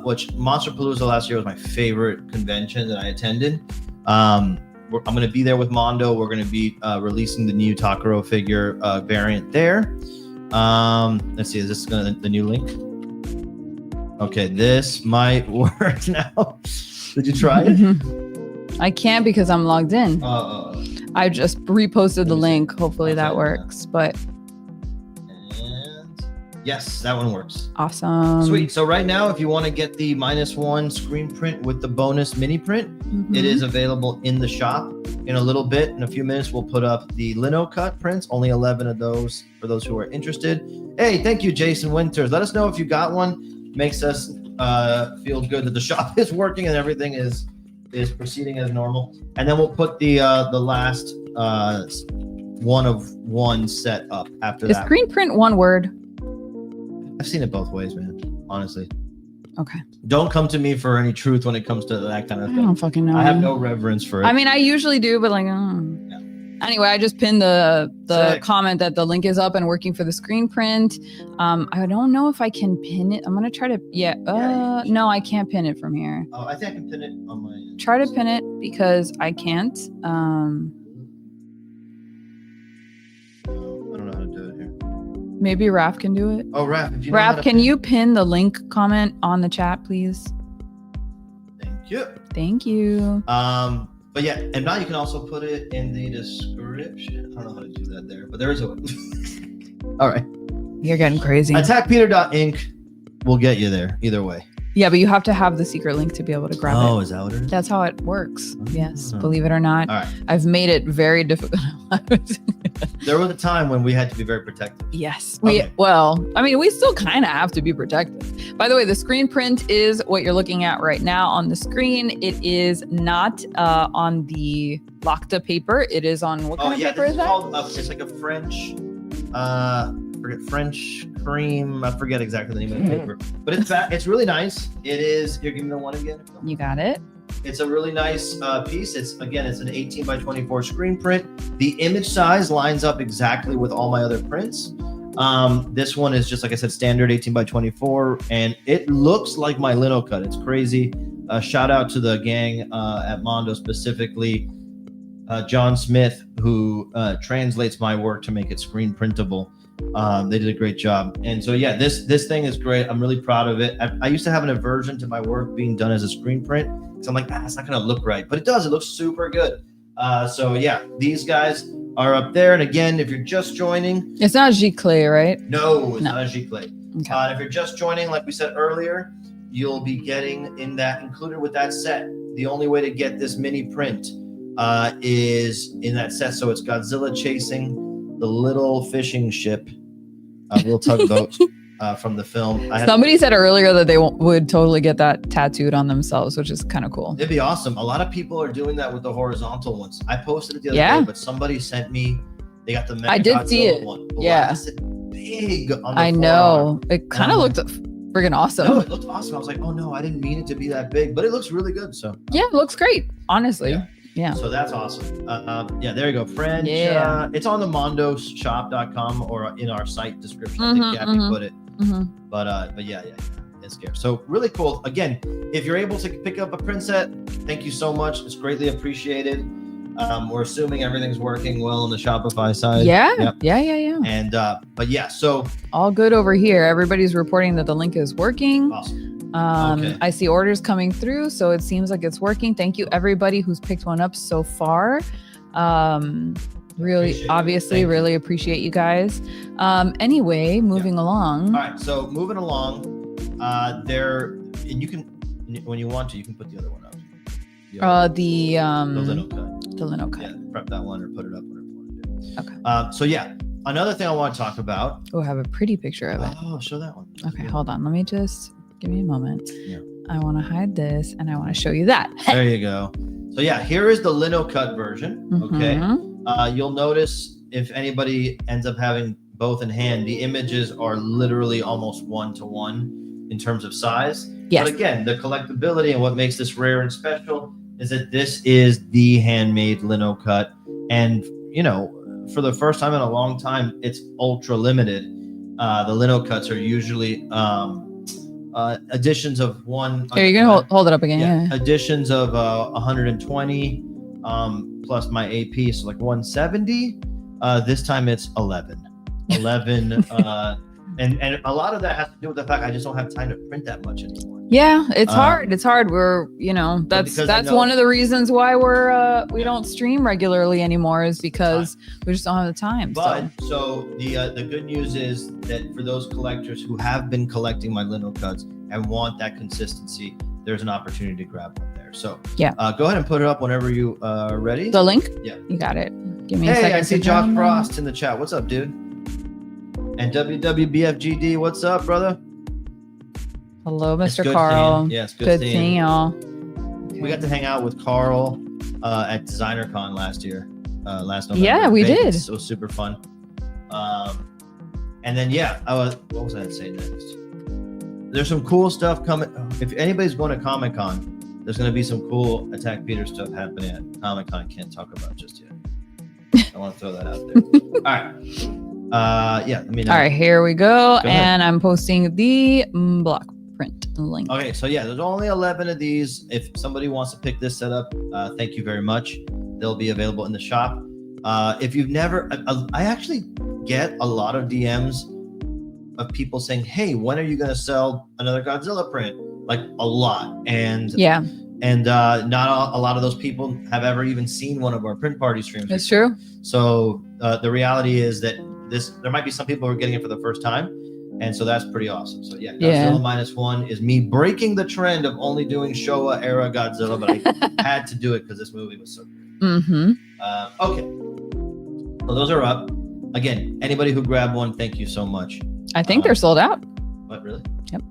which Monsterpalooza last year was my favorite convention that I attended. I'm going to be there with Mondo. We're going to be releasing the new Takaro figure variant there. Let's see, is this the new link? Okay, this might work now. Did you try it? I can't because I'm logged in. I just reposted the link. Hopefully that works. But yes, that one works. Awesome. Sweet. So right now, if you want to get the -1 screen print with the bonus mini print, it is available in the shop. In a little bit, in a few minutes, we'll put up the lino cut prints. Only 11 of those for those who are interested. Hey, thank you, Jason Winters. Let us know if you got one. Makes us feel good that the shop is working and everything is proceeding as normal. And then we'll put the last one of one set up after that. Is screen print one word? I've seen it both ways, man. Honestly. Okay. Don't come to me for any truth when it comes to that kind of thing. I don't fucking know. I have no reverence for it. I mean, I usually do, but yeah. Anyway, I just pinned the comment that the link is up and working for the screen print. I don't know if I can pin it. I'm gonna try to. No, I can't pin it from here. Oh, I think I can pin it on my. Try to pin it because I can't. Maybe Raph can do it. Oh, Raph. Raph, can you pin the link comment on the chat, please? Thank you. Thank you. But yeah, and now you can also put it in the description. I don't know how to do that there, but there is a way. All right. You're getting crazy. Attackpeter.inc will get you there either way. Yeah, but you have to have the secret link to be able to grab it. Oh, is that what it is? That's how it works. Yes, believe it or not. All right. I've made it very difficult. There was a time when we had to be very protective. Yes. We still kind of have to be protective. By the way, the screen print is what you're looking at right now on the screen. It is not on the Lacta paper. It is on what kind of paper is that? It's like a French, French cream. I forget exactly the name of the paper, but it's really nice. It is. You're giving me the one again. You got it. It's a really nice piece. It's an 18 by 24 screen print. The image size lines up exactly with all my other prints. This one is just, like I said, standard 18 by 24, and it looks like my lino cut. It's crazy. Shout out to the gang at Mondo, specifically John Smith, who translates my work to make it screen printable. They did a great job. And so, yeah, this thing is great. I'm really proud of it. I used to have an aversion to my work being done as a screen print. So I'm like, it's not going to look right. But it does. It looks super good. So, yeah, these guys are up there. And again, if you're just joining. It's not Giclée, right? No, it's not a Giclée. Okay. If you're just joining, like we said earlier, you'll be getting in that included with that set. The only way to get this mini print is in that set. So it's Godzilla chasing the little fishing ship, little tugboat from the film. Somebody said earlier that they would totally get that tattooed on themselves, which is kind of cool. It'd be awesome. A lot of people are doing that with the horizontal ones. I posted it the other day, but somebody sent me. They got the Mega I did Godzilla see it. one. Yeah, big. On the I know. It kind of looked friggin' awesome. No, it looked awesome. I was like, oh no, I didn't mean it to be that big, but it looks really good. So yeah, it looks great. Honestly. Yeah. So that's awesome. Yeah, there you go, French. Yeah. It's on the mondoshop.com or in our site description. I think Gabby put it. But yeah, it's scary. So really cool. Again, if you're able to pick up a print set, thank you so much. It's greatly appreciated. We're assuming everything's working well on the Shopify side. Yeah. And but yeah, so all good over here. Everybody's reporting that the link is working. Awesome. I see orders coming through, so it seems like it's working. Thank you everybody who's picked one up so far. Really really appreciate you guys. Anyway, moving along. All right, so moving along, and you can, when you want to, you can put the other one up. The lino cut. The lino cut. Yeah, prep that one or put it up, whatever you want to do. Okay. So yeah, another thing I want to talk about. Oh, I have a pretty picture of it. Oh, show that one. Okay, hold on. Let me just give me a moment. Yeah. I want to hide this and I want to show you that. There you go. So yeah, here is the lino cut version. Okay. You'll notice if anybody ends up having both in hand, the images are literally almost 1-to-1 in terms of size. Yes. But again, the collectability and what makes this rare and special is that this is the handmade lino cut. And, you know, for the first time in a long time, it's ultra limited. The lino cuts are usually additions of one. Here, you can hold it up again. Yeah. Additions of 120 plus my AP, so like 170. This time it's 11. And a lot of that has to do with the fact I just don't have time to print that much anymore. Yeah, it's hard. It's hard. We're, that's one of the reasons why we don't stream regularly anymore, is because we just don't have the time. But so the good news is that for those collectors who have been collecting my lino cuts and want that consistency, there's an opportunity to grab one there. So yeah, go ahead and put it up whenever you are ready. The link? Yeah, you got it. Give me a second. Hey, I see Josh Frost in the chat. What's up, dude? And WWBFGD, what's up, brother? Hello, Mr. Carl. Yes, good seeing y'all. We got to hang out with Carl at DesignerCon last November. Yeah, we did. It was super fun. And then what was I saying next? There's some cool stuff coming. If anybody's going to Comic-Con, there's going to be some cool attackpeter stuff happening at Comic-Con. Can't talk about just yet. I want to throw that out there. All right. All right, here we go. And I'm posting the block print link. Okay, so yeah, there's only 11 of these. If somebody wants to pick this setup, thank you very much. They'll be available in the shop. If you've never, I actually get a lot of DMs of people saying, hey, when are you going to sell another Godzilla print? Like a lot. And not a lot of those people have ever even seen one of our print party streams. That's true. So the reality is that there might be some people who are getting it for the first time, and so that's pretty awesome. So yeah, Godzilla -1 is me breaking the trend of only doing Showa era Godzilla, but I had to do it because this movie was so good. Okay, so those are up. Again, anybody who grabbed one, thank you so much. I think they're sold out. What, really? Yep.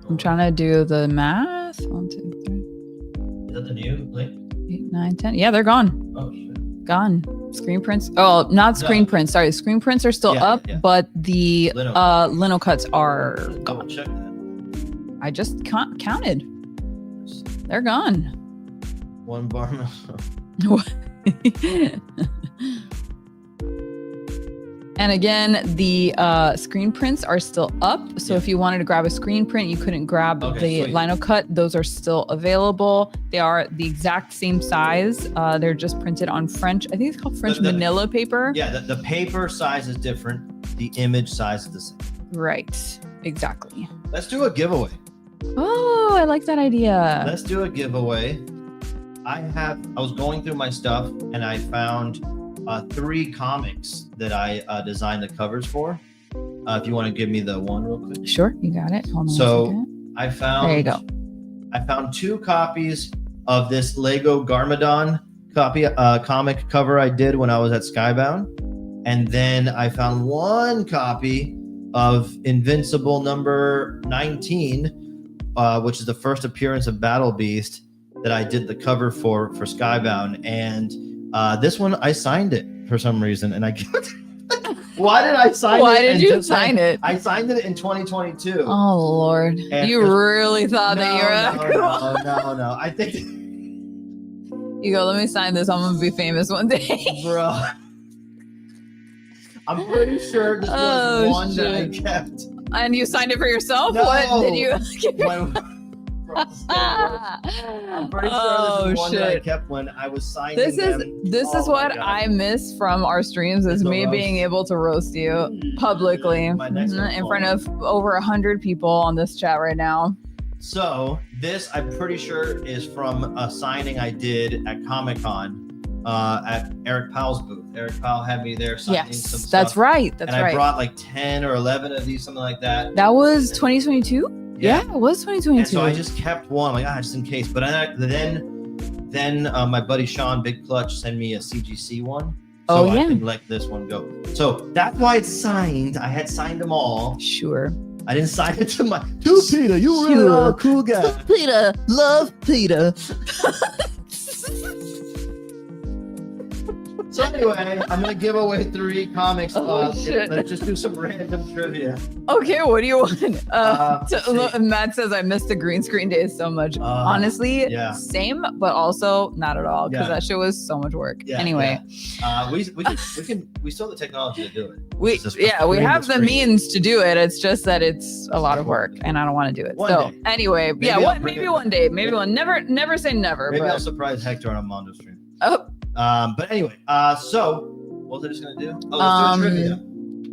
I'm trying to do the math. 1, 2, 3. Is that the new link? 8, 9, 10. Yeah, they're gone. Oh shit. Gone. Screen prints. Oh, not screen prints. Sorry, screen prints are still up, but the lino cuts are gone. Double check that. I just counted. They're gone. One bar. And again, the screen prints are still up. So if you wanted to grab a screen print, you couldn't grab the lino cut. Those are still available. They are the exact same size. They're just printed on French. I think it's called French manila paper. Yeah, the paper size is different. The image size is the same. Right. Exactly. Let's do a giveaway. Oh, I like that idea. Let's do a giveaway. I was going through my stuff and I found 3 comics that I designed the covers for. If you want to give me the one real quick. Sure, you got it. Hold on So a second. I found. There you go. I found 2 copies of this Lego Garmadon comic cover I did when I was at Skybound, and then I found 1 copy of Invincible number 19, which is the first appearance of Battle Beast that I did the cover for Skybound, and this one I signed it for some reason, and I. Why did I sign it? Why did you sign it? I signed it in 2022. Oh Lord! And you really thought that you were that cool? No. I think you go. Let me sign this. I'm gonna be famous one day, bro. I'm pretty sure this was one that I kept. And you signed it for yourself? No. What did you? I'm pretty sure this is one that I kept when I was signing this them. This is what I miss from our streams, is me being able to roast you publicly in front of over 100 people on this chat right now. So this, I'm pretty sure, is from a signing I did at Comic-Con at Eric Powell's booth. Eric Powell had me there signing some stuff. That's right. That's right. I brought like 10 or 11 of these, something like that. That was 2022? Yeah, it was 2022. And so I just kept one, like, just in case. But then my buddy Sean Big Clutch sent me a CGC one. So I can let this one go. So that's why it's signed. I had signed them all. Sure. I didn't sign it to my... Peter, you really are a cool guy. Peter, love Peter. So anyway, I'm going to give away 3 comics. Shit. Let's just do some random trivia. Okay, what do you want? Matt says, I missed the green screen days so much. Honestly, same, but also not at all, because that shit was so much work. Anyway. We still have the technology to do it. We have the means to do it. It's just that it's a lot of work, and I don't want to do it. Anyway, maybe one day. Maybe one. Never say never. Maybe I'll surprise Hector on a Mondo stream. Oh. But anyway, so what was I just gonna do? Let's do trivia.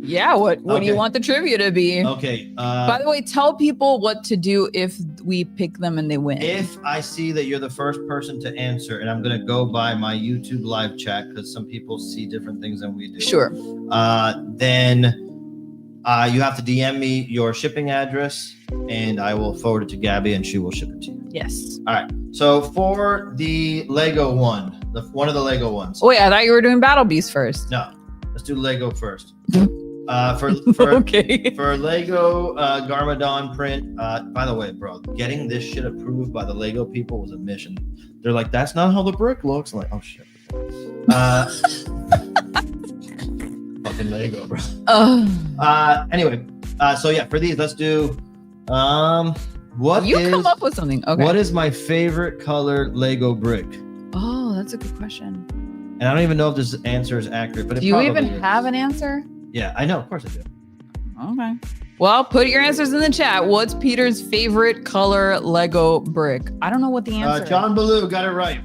Yeah, what do you want the trivia to be? Okay. By the way, tell people what to do if we pick them and they win. If I see that you're the first person to answer, and I'm gonna go by my YouTube live chat because some people see different things than we do. Sure. Then you have to DM me your shipping address, and I will forward it to Gabby, and she will ship it to you. Yes. All right. So for the Lego one, one of the Lego ones. Oh wait, I thought you were doing Battle Beast first. No, let's do Lego first. For for Lego Garmadon print. By the way, bro, getting this shit approved by the Lego people was a mission. They're like, that's not how the brick looks. I'm like, oh shit. Fucking Lego, bro. Anyway, so yeah, for these, let's do come up with something. Okay. What is my favorite color Lego brick? Oh, that's a good question. And I don't even know if this answer is accurate, but do you even have an answer? Yeah, I know. Of course I do. Okay. Well, put your answers in the chat. What's Peter's favorite color Lego brick? I don't know what the answer is. John Ballou got it right.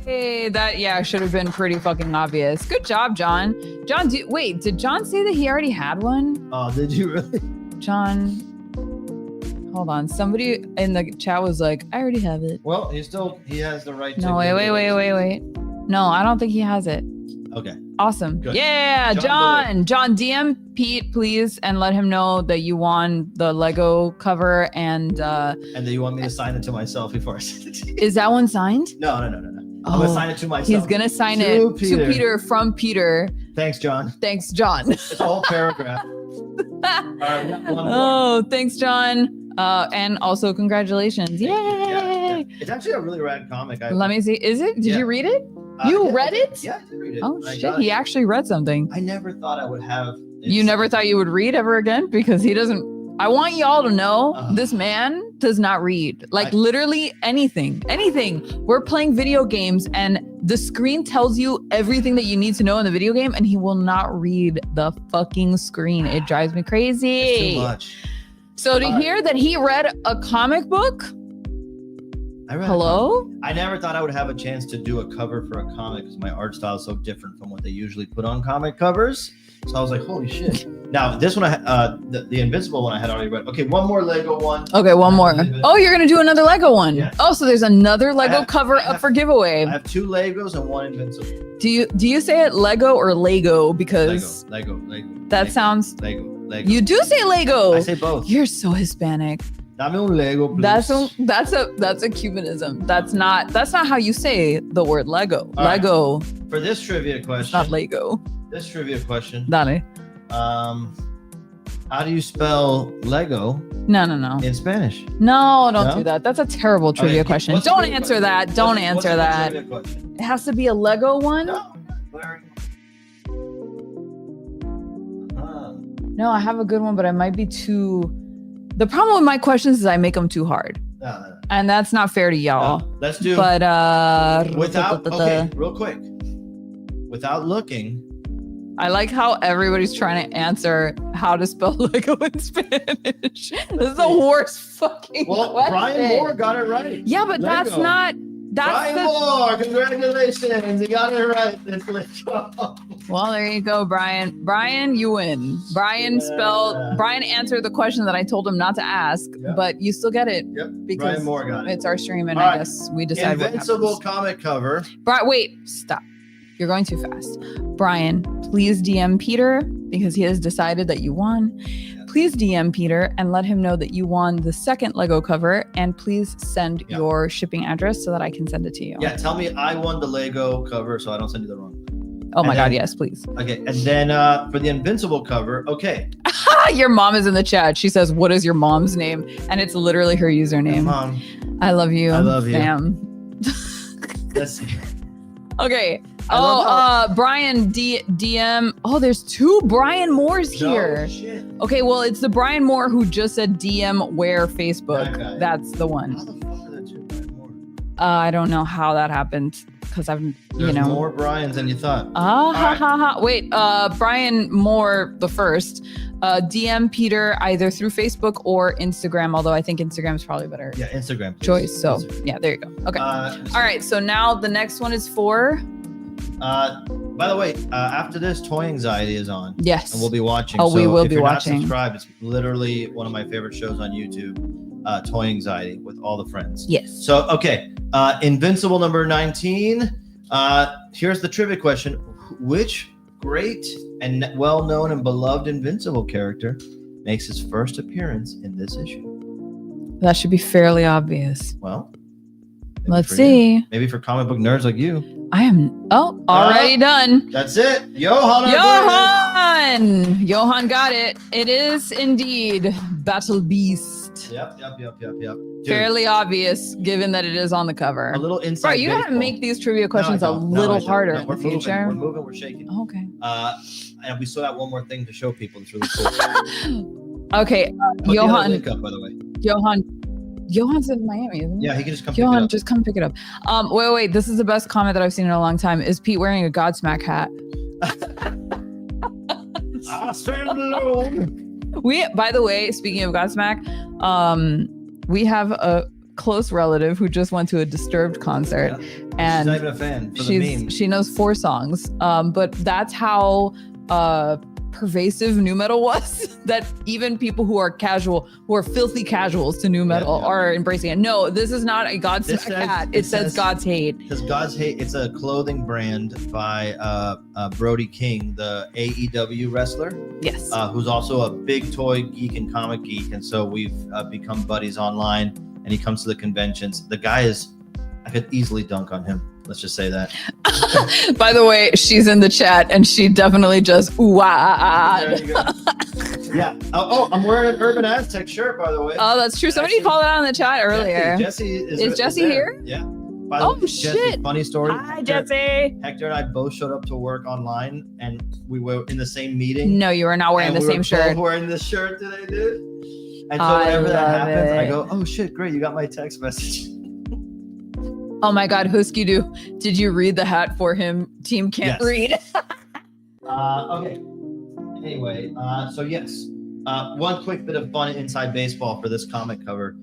Hey, that should have been pretty fucking obvious. Good job, John. John, did John say that he already had one? Oh, did you really? John, hold on. Somebody in the chat was like, I already have it. Well, he has the right to. No, wait. No, I don't think he has it. Okay. Awesome. Good. Yeah, John, DM Pete, please, and let him know that you won the Lego cover and that you want me to sign it to myself before I send it to you. Is that one signed? No. I'm gonna sign it to myself. He's gonna sign it to Peter from Peter. Thanks, John. It's a whole paragraph. All right, thanks, John. And also congratulations. Yay! Yeah. It's actually a really rad comic. Let me see. Is it? Did you read it? You read it? Yeah, I did read it. Oh shit! He actually read something. I never thought I would have. You never thought you would read ever again? Because he doesn't. I want y'all to know this man does not read. Like literally anything. We're playing video games and the screen tells you everything that you need to know in the video game, and he will not read the fucking screen. It drives me crazy. It's too much. So to hear that he read a comic book. Hello? I never thought I would have a chance to do a cover for a comic because my art style is so different from what they usually put on comic covers. So I was like, holy shit. Now this one, the Invincible one I had already read. Okay, one more Lego one. Okay, one more. Oh, you're gonna do another Lego one. Yeah. Oh, so there's another Lego cover up for giveaway. I have 2 Legos and 1 Invincible. Do you say it Lego or Lego? Because Lego. That Lego, sounds. Lego. You do say Lego. I say both. You're so Hispanic. Dame un Lego, please. That's a Cubanism. That's not how you say the word Lego. All Lego. Right. For this trivia question. It's not Lego. This trivia question. Dale. How do you spell Lego? No. In Spanish? No, don't do that. That's a terrible trivia question. Don't answer that. Don't answer that. It has to be a Lego one? No, I have a good one, but I might be too... The problem with my questions is I make them too hard. No. And that's not fair to y'all. No, let's do... But, okay, real quick. Without looking... I like how everybody's trying to answer how to spell Lego in Spanish. This is the worst fucking question. Brian Moore got it right. Yeah, but Lego. That's not... Brian Moore, congratulations. You got it right. It's Lego. Well, there you go, Brian. Brian, you win. Brian answered the question that I told him not to ask, but you still get it. Yep. Because Brian Moore got it. It's our stream, and I guess we decide Invincible comic cover. Wait, stop. You're going too fast. Brian, please DM Peter because he has decided that you won. Please DM Peter and let him know that you won the second Lego cover, and please send your shipping address so that I can send it to you. Yeah, tell me I won the Lego cover so I don't send you the wrong one. Oh my God, yes, please. Okay, and then for the Invincible cover, okay. Your mom is in the chat. She says, what is your mom's name? And it's literally her username. Mom. I love you. I love you. Sam. Let's see. Okay. Brian DM. Oh, there's 2 Brian Moores here. No shit. Okay, well, it's the Brian Moore who just said DM where Facebook. That's the one. How the fuck are there 2 Brian Moore? I don't know how that happened because There's more Brians than you thought. Wait, Brian Moore the first. DM Peter either through Facebook or Instagram, although I think Instagram is probably better. Yeah, Instagram. Please. Choice. So Instagram. Yeah, there you go. Okay. All right. So now the next one is for. By the way, after this, Toy Anxiety is on. Yes. And we'll be watching. Oh, so we will if be you're watching. Not subscribed, it's literally one of my favorite shows on YouTube. Toy Anxiety with all the friends. Yes. So okay, Invincible number 19. Here's the trivia question: which great and well-known and beloved Invincible character makes his first appearance in this issue? That should be fairly obvious. Well, let's see. You. Maybe for comic book nerds like you. I am already done. That's it. Johan got it. It is indeed Battle Beast. Yep. Dude, fairly obvious given that it is on the cover. A little inside. Right, you gotta make these trivia questions a little harder in the future. We're moving, we're shaking. Oh, okay. And we still have one more thing to show people. It's really cool. Okay, Johan. Link up, by the way. Johan's in Miami, isn't he? Yeah, he can just come pick it up. Just come pick it up. Wait. This is the best comment that I've seen in a long time. Is Pete wearing a Godsmack hat? I stand alone. By the way, speaking of Godsmack, we have a close relative who just went to a Disturbed concert. Yeah. And she's not even a fan for the meme. She knows 4 songs. But that's how pervasive nu metal was, that even people who are casual, who are filthy casuals to nu metal are embracing it. No, this is not a Godsmack hat. It says God's Hate. Because God's Hate, it's a clothing brand by Brody King, the AEW wrestler. Yes. Who's also a big toy geek and comic geek. And so we've become buddies online, and he comes to the conventions. The guy I could easily dunk on him. Let's just say that. By the way, she's in the chat and she definitely just ooh-ah. There you go. Yeah. Oh, I'm wearing an Urban Aztec shirt, by the way. Oh, that's true. Somebody called it out in the chat earlier. Jesse is Jesse here? Yeah. Shit. Jesse, funny story. Hi, Jesse. Hector and I both showed up to work online, and we were in the same meeting. No, you were not wearing the same shirt. We were wearing the shirt today, dude. And so whenever that happens, I go, oh shit, great, you got my text message. Oh my God, Husky Doo, did you read the hat for him? Team can't read. Okay. Anyway, so yes, one quick bit of fun inside baseball for this comic cover.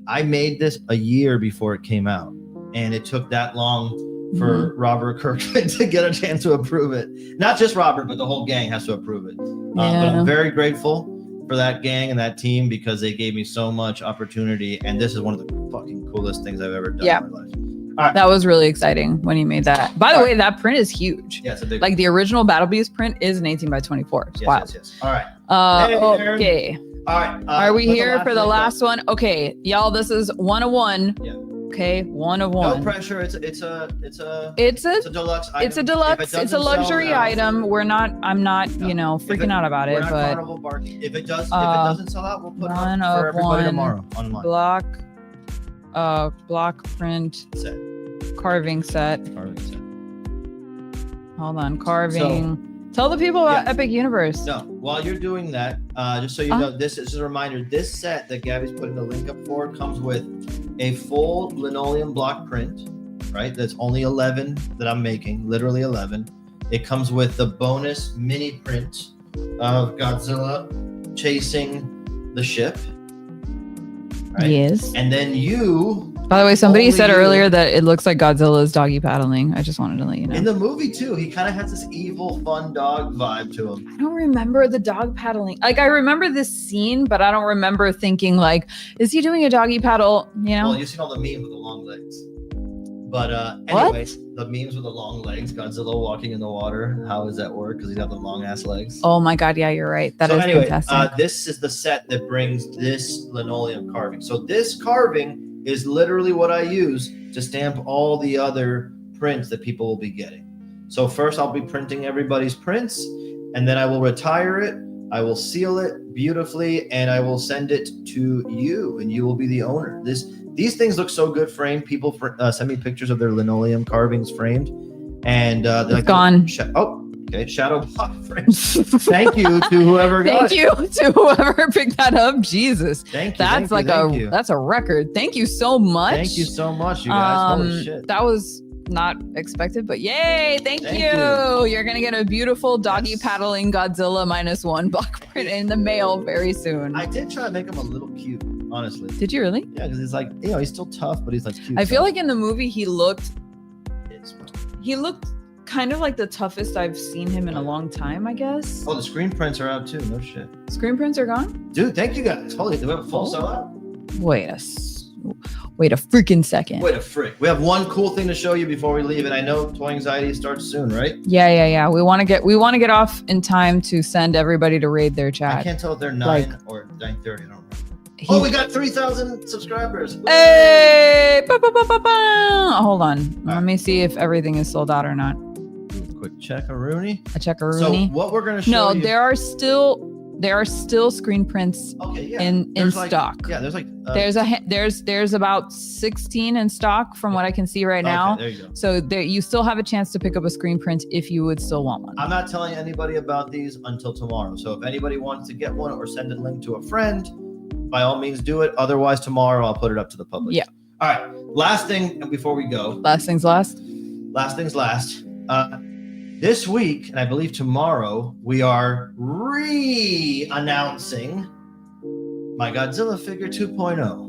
I made this a year before it came out, and it took that long for Robert Kirkman to get a chance to approve it. Not just Robert, but the whole gang has to approve it. But I'm very grateful for that gang and that team because they gave me so much opportunity. And this is one of the fucking coolest things I've ever done in my life. Right. That was really exciting when you made that. By the way, that print is huge. Yeah, it's a big like the original Battle Beast print is an 18 by 24. It's wild. Yes. All right. Okay. All right. Are we here for the last one? Okay, y'all. This is 1 of 1. Yeah. Okay, 1 of 1. No pressure. It's a deluxe item. It's a deluxe. It's a luxury item. I'm not, freaking out about it. But if it doesn't sell out, we'll put it up for everybody tomorrow online. Block print set. Carving set. Hold on, carving. Tell the people about Epic Universe. No, while you're doing that, just so you know, this is a reminder. This set that Gabby's putting the link up for comes with a full linoleum block print, right? That's only 11 that I'm making, literally 11. It comes with the bonus mini print of Godzilla chasing the ship. Right? Yes. And then you... By the way, somebody said earlier that it looks like Godzilla's doggy paddling. I just wanted to let you know. In the movie, too, he kind of has this evil, fun dog vibe to him. I don't remember the dog paddling. Like, I remember this scene, but I don't remember thinking, like, is he doing a doggy paddle? Well, you've seen all the memes with the long legs. But anyways, the memes with the long legs, Godzilla walking in the water. How does that work? Because he's got the long-ass legs. Oh, my God. Yeah, you're right. That is fantastic. This is the set that brings this linoleum carving. So this carving is literally what I use to stamp all the other prints that people will be getting. So first I'll be printing everybody's prints, and then I will retire it. I will seal it beautifully, and I will send it to you, and you will be the owner. These things look so good framed. People send me pictures of their linoleum carvings framed, and they're it's like gone. Shadow block frames. Thank you to whoever got it. Thank you to whoever picked that up. Jesus. Thank you. That's a record. Thank you so much. Thank you so much, you guys. Holy shit. That was not expected, but yay. Thank you. You're going to get a beautiful doggy paddling Godzilla -1 block print in the mail very soon. I did try to make him a little cute, honestly. Did you really? Yeah, because he's like, he's still tough, but he's like cute. I feel like in the movie he looked kind of like the toughest I've seen him in a long time, I guess. Oh, the screen prints are out too. No shit. Screen prints are gone? Dude, thank you guys. Holy, do we have a full sellout? Wait a freaking second. Wait a frick. We have one cool thing to show you before we leave, and I know Toy Anxiety starts soon, right? Yeah. We want to get off in time to send everybody to raid their chat. I can't tell if they're 9 or 9:30. I don't remember. We got 3,000 subscribers. Hey! Hold on. Let me see if everything is sold out or not. Quick checkaroonie. A checkaroonie. So what we're gonna show you. There are still screen prints in stock. Yeah, there's like there's about 16 in stock from what I can see right now. There you go. So you still have a chance to pick up a screen print if you would still want one. I'm not telling anybody about these until tomorrow. So if anybody wants to get one or send a link to a friend, by all means do it. Otherwise, tomorrow I'll put it up to the public. Yeah. All right. Last thing before we go. Last things last. Last things last. This week, and I believe tomorrow, we are re-announcing my Godzilla figure 2.0.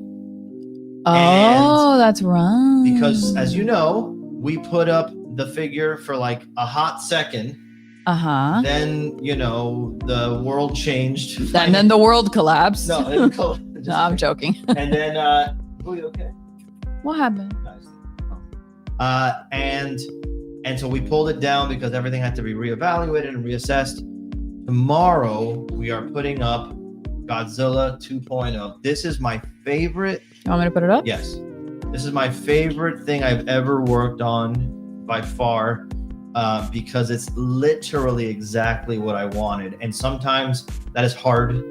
Oh, that's right. Because, as you know, we put up the figure for like a hot second. Uh-huh. Then, the world changed. And then the world collapsed. No, no, I'm joking. And then, are you okay? What happened? And so we pulled it down because everything had to be reevaluated and reassessed. Tomorrow, we are putting up Godzilla 2.0. This is my favorite. You want me to put it up? Yes. This is my favorite thing I've ever worked on by far because it's literally exactly what I wanted. And sometimes that is hard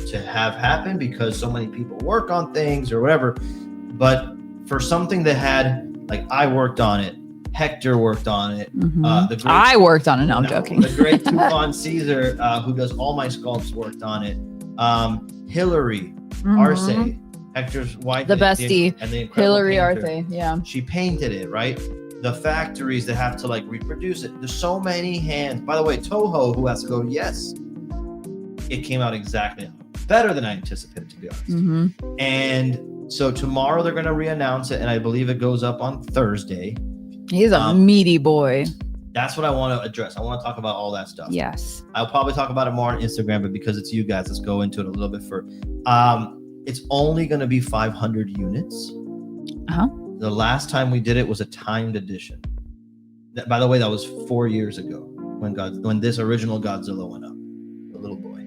to have happen because so many people work on things or whatever. But for something that had, like, I worked on it, Hector worked on it. Mm-hmm. I worked on it. No, I'm joking. The great Tufan Caesar, who does all my sculpts, worked on it. Hillary Arce, Hector's wife, the bestie, and the Hillary painter, Arce. Yeah, she painted it, right? The factories that have to reproduce it. There's so many hands. By the way, Toho, who has to go, yes, it came out exactly better than I anticipated, to be honest. Mm-hmm. And so tomorrow they're going to re-announce it, and I believe it goes up on Thursday. He's a meaty boy. That's what I want to address. I want to talk about all that stuff. Yes. I'll probably talk about it more on Instagram, but because it's you guys, let's go into it a little bit further. It's only going to be 500 units. Uh-huh. The last time we did it was a timed edition. By the way, that was 4 years ago when this original Godzilla went up. The little boy.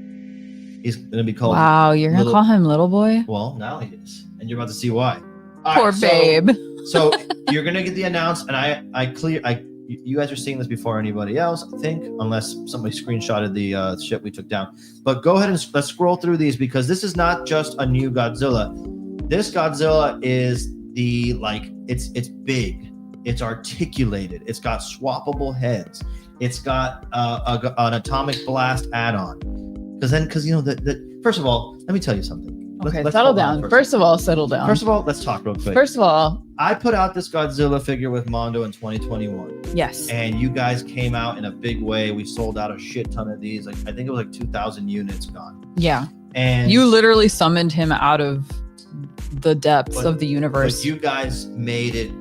He's going to be called. Wow, you're going to call him little boy? Well, now he is, and you're about to see why. Poor babe. So you're going to get the announce, and you guys are seeing this before anybody else, I think, unless somebody screenshotted the shit we took down. But go ahead and let's scroll through these, because this is not just a new Godzilla. This Godzilla is it's big, it's articulated, it's got swappable heads, it's got an atomic blast add-on. Because you know first of all, let me tell you something. Okay, settle down. First of all, settle down. First of all, let's talk real quick. First of all, I put out this Godzilla figure with Mondo in 2021. Yes. And you guys came out in a big way. We sold out a shit ton of these. I think it was 2,000 units gone. Yeah. And you literally summoned him out of the depths of the universe. But you guys made it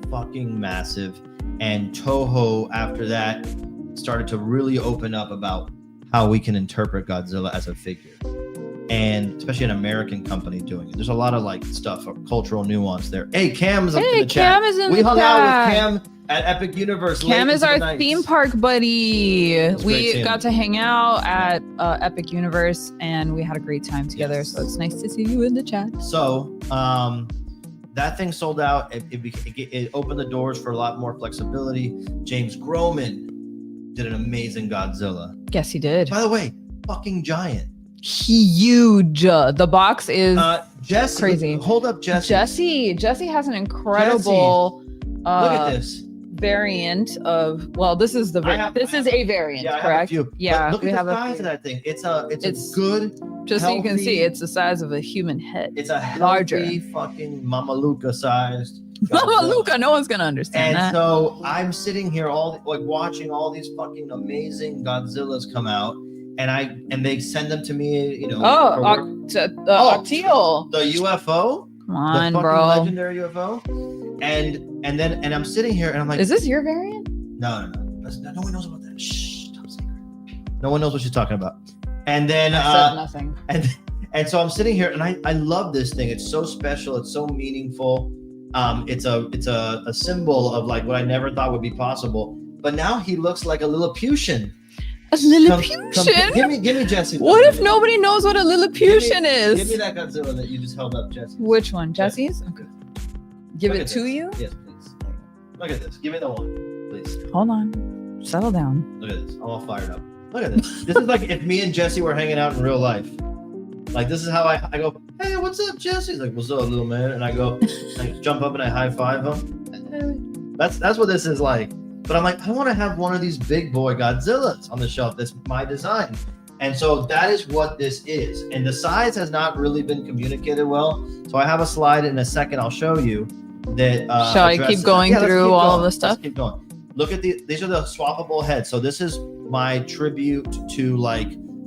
fucking massive. And Toho, after that, started to really open up about how we can interpret Godzilla as a figure. And especially an American company doing it. There's a lot of stuff, cultural nuance there. Hey, Cam's up in the chat. Cam is in we the hung chat. out with Cam at Epic Universe. Cam is our theme park buddy. We got to hang out at Epic Universe, and we had a great time together. Yes. So it's nice to see you in the chat. So that thing sold out. It opened the doors for a lot more flexibility. James Groman did an amazing Godzilla. Yes, he did. By the way, fucking giant. Huge. The box is Jesse, crazy. Hold up, Jesse. Jesse has an incredible look at this variant of. Well, this is a variant, yeah, correct? Yeah, look at the size of that thing. It's good. Just healthy, so you can see, it's the size of a human head. It's a healthy, larger, fucking Mamaluca sized. Mamaluca, no one's gonna understand that. And so I'm sitting here watching all these fucking amazing Godzillas come out. And they send them to me, you know. Octeal. The UFO. Come on, the bro. Legendary UFO. And I'm sitting here and I'm like, is this your variant? No. No one knows about that. Shh, top secret. No one knows what she's talking about. And then I said nothing. And so I'm sitting here and I love this thing. It's so special. It's so meaningful. It's a symbol of what I never thought would be possible. But now he looks like a Lilliputian. A Lilliputian? Give me Jesse. What if nobody knows what a Lilliputian is? Give me that Godzilla that you just held up, Jesse. Which one? Jesse's? Okay. Give it to you? Yes, please. Look at this. Give me the one, please. Hold on. Settle down. Look at this. I'm all fired up. Look at this. This is like if me and Jesse were hanging out in real life. This is how I go, hey, what's up, Jesse? He's like, what's up, little man? And I go, I jump up and I high five him. That's what this is like. But I'm like, I want to have one of these big boy Godzillas on the shelf. That's my design. And so that is what this is. And the size has not really been communicated well. So I have a slide in a second. I'll show you that. Shall I keep going through all the stuff? Let's keep going. Look at these are the swappable heads. So this is my tribute to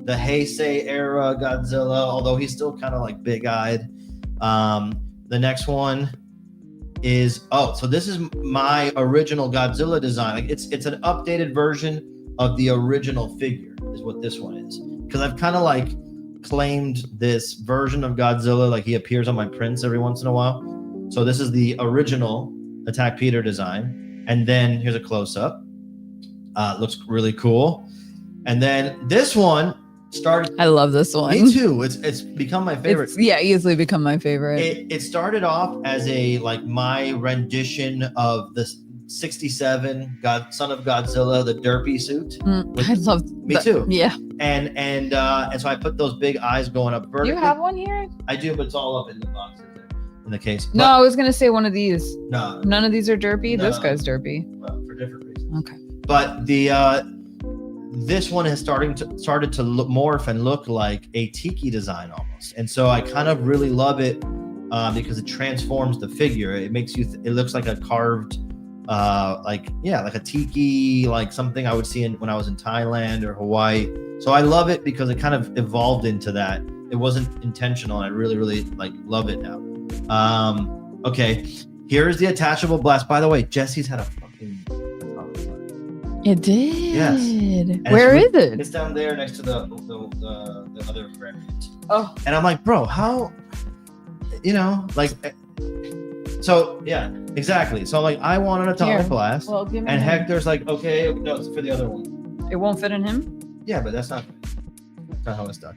the Heisei era Godzilla, although he's still kind of big-eyed. The next one is so this is my original Godzilla design. It's an updated version of the original figure is what this one is, because I've kind of claimed this version of Godzilla, he appears on my prints every once in a while. So this is the original attackpeter design, and then here's a close-up. Looks really cool. And then this one started. I love this one. Me too. It's become my favorite. Easily become my favorite. It started off as my rendition of the 1967 Son of Godzilla, the derpy suit. I love me too. Yeah. And so I put those big eyes going up vertically. Do you have one here? I do, but it's all up in the box in the case. No, I was gonna say one of these. No. None of these are derpy. No. This guy's derpy. Well, for different reasons. Okay. But this one has started to morph and look like a tiki design almost. And so I kind of really love it because it transforms the figure. It makes you it looks like a carved like a tiki, something I would see when I was in Thailand or Hawaii. So I love it because it kind of evolved into that. It wasn't intentional. I really, really love it now. Okay, here's the attachable blast. By the way, Jesse's had a fucking It did. Yes. And Where is it? It's down there next to the other grandparents. Oh. And I'm like, bro, how? Like. So yeah, exactly. So like, I want an atomic blast. Well, give me. And Hector's like, okay, no, it's for the other one. It won't fit in him. Yeah, but that's not how it's done.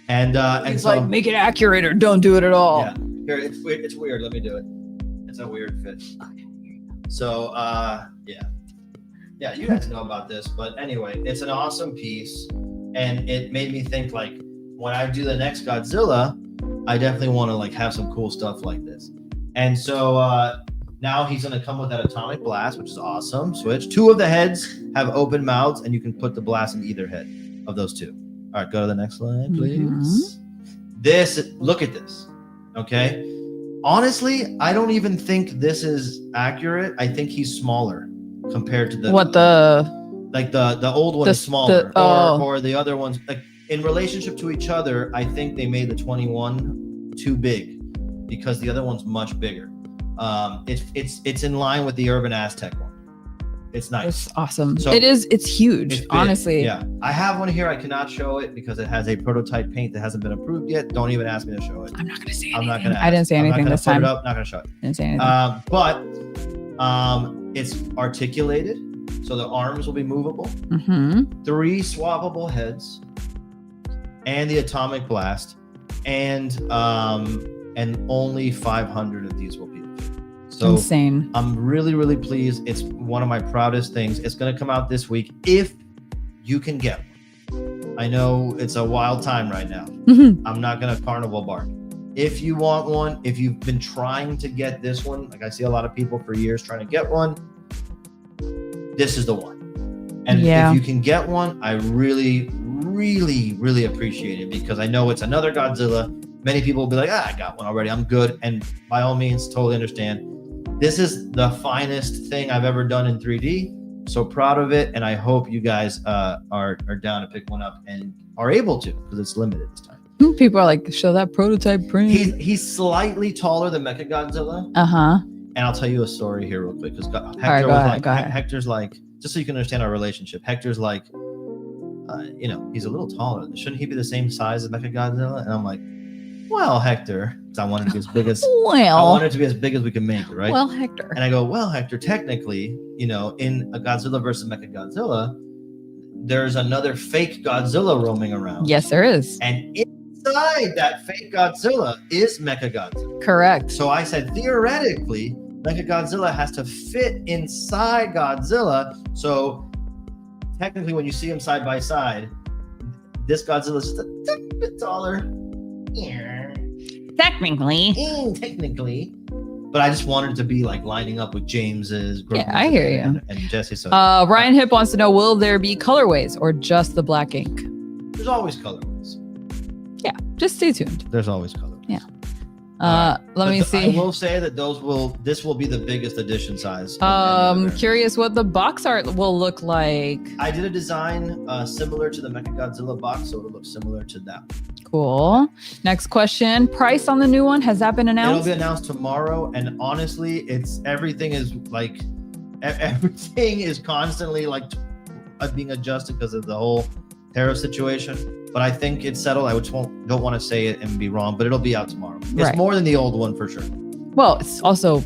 And He's so like, make it accurate or don't do it at all. Yeah, here it's weird. It's weird. Let me do it. It's a weird fit. So yeah, you guys know about this, but anyway, it's an awesome piece, and it made me think like when I do the next Godzilla, I definitely want to like have some cool stuff like this. And so now he's going to come with that atomic blast, which is awesome. Switch. 2 of the heads have open mouths, and you can put the blast in either head of those 2. All right, go to the next slide, please. Look at this. Okay. Honestly, I don't even think this is accurate. I think he's smaller compared to the the old one is smaller, or the other ones. Like in relationship to each other, I think they made the 21 too big because the other one's much bigger. It's in line with the Urban Aztec one. It's nice. It's awesome. So it's huge, honestly. Yeah. I have one here. I cannot show it because it has a prototype paint that hasn't been approved yet. Don't even ask me to show it. I'm not going to say anything. I'm not going to I didn't say anything this time. Not going to show it. Didn't say anything. But it's articulated. So the arms will be movable. 3 swappable heads and the atomic blast. And only 500 of these will be. So insane. I'm really, really pleased. It's one of my proudest things. It's going to come out this week if you can get one. I know it's a wild time right now. I'm not going to carnival bark. If you want one, if you've been trying to get this one, like I see a lot of people for years trying to get one, this is the one. And if you can get one, I really, really, really appreciate it because I know it's another Godzilla. Many people will be like, I got one already. I'm good. And by all means, totally understand. This is the finest thing I've ever done in 3D. So proud of it. And I hope you guys are down to pick one up and are able to because it's limited this time. People are like, show that prototype print. He's slightly taller than Mechagodzilla. And I'll tell you a story here real quick because Hector's like, just so you can understand our relationship, Hector's like, he's a little taller. Shouldn't he be the same size as Mechagodzilla? And I'm like, well, Hector, I wanted to be as big as I wanted to be as big as we can make it, right? Well, Hector. And I go, well, Hector, technically, in a Godzilla versus Mechagodzilla, there's another fake Godzilla roaming around. Yes, there is. And inside that fake Godzilla is Mechagodzilla. Correct. So I said, theoretically, Mechagodzilla has to fit inside Godzilla. So technically, when you see them side by side, this Godzilla is just a bit taller. Technically, but I just wanted it to be like lining up with James's. Yeah, I hear you. And Jesse. So Ryan Hip wants to know: will there be colorways or just the black ink? There's always colorways. Yeah, just stay tuned. There's always colorways. Yeah. Let me see. I will say that this will be the biggest edition size. Curious what the box art will look like. I did a design similar to the Mechagodzilla box, so it'll look similar to that. Cool. Next question. Price on the new one, has that been announced? It'll be announced tomorrow, and honestly, everything is constantly like being adjusted because of the whole tariff situation. But I think it's settled. I don't want to say it and be wrong, but it'll be out tomorrow. It's more than the old one for sure. Well, it's also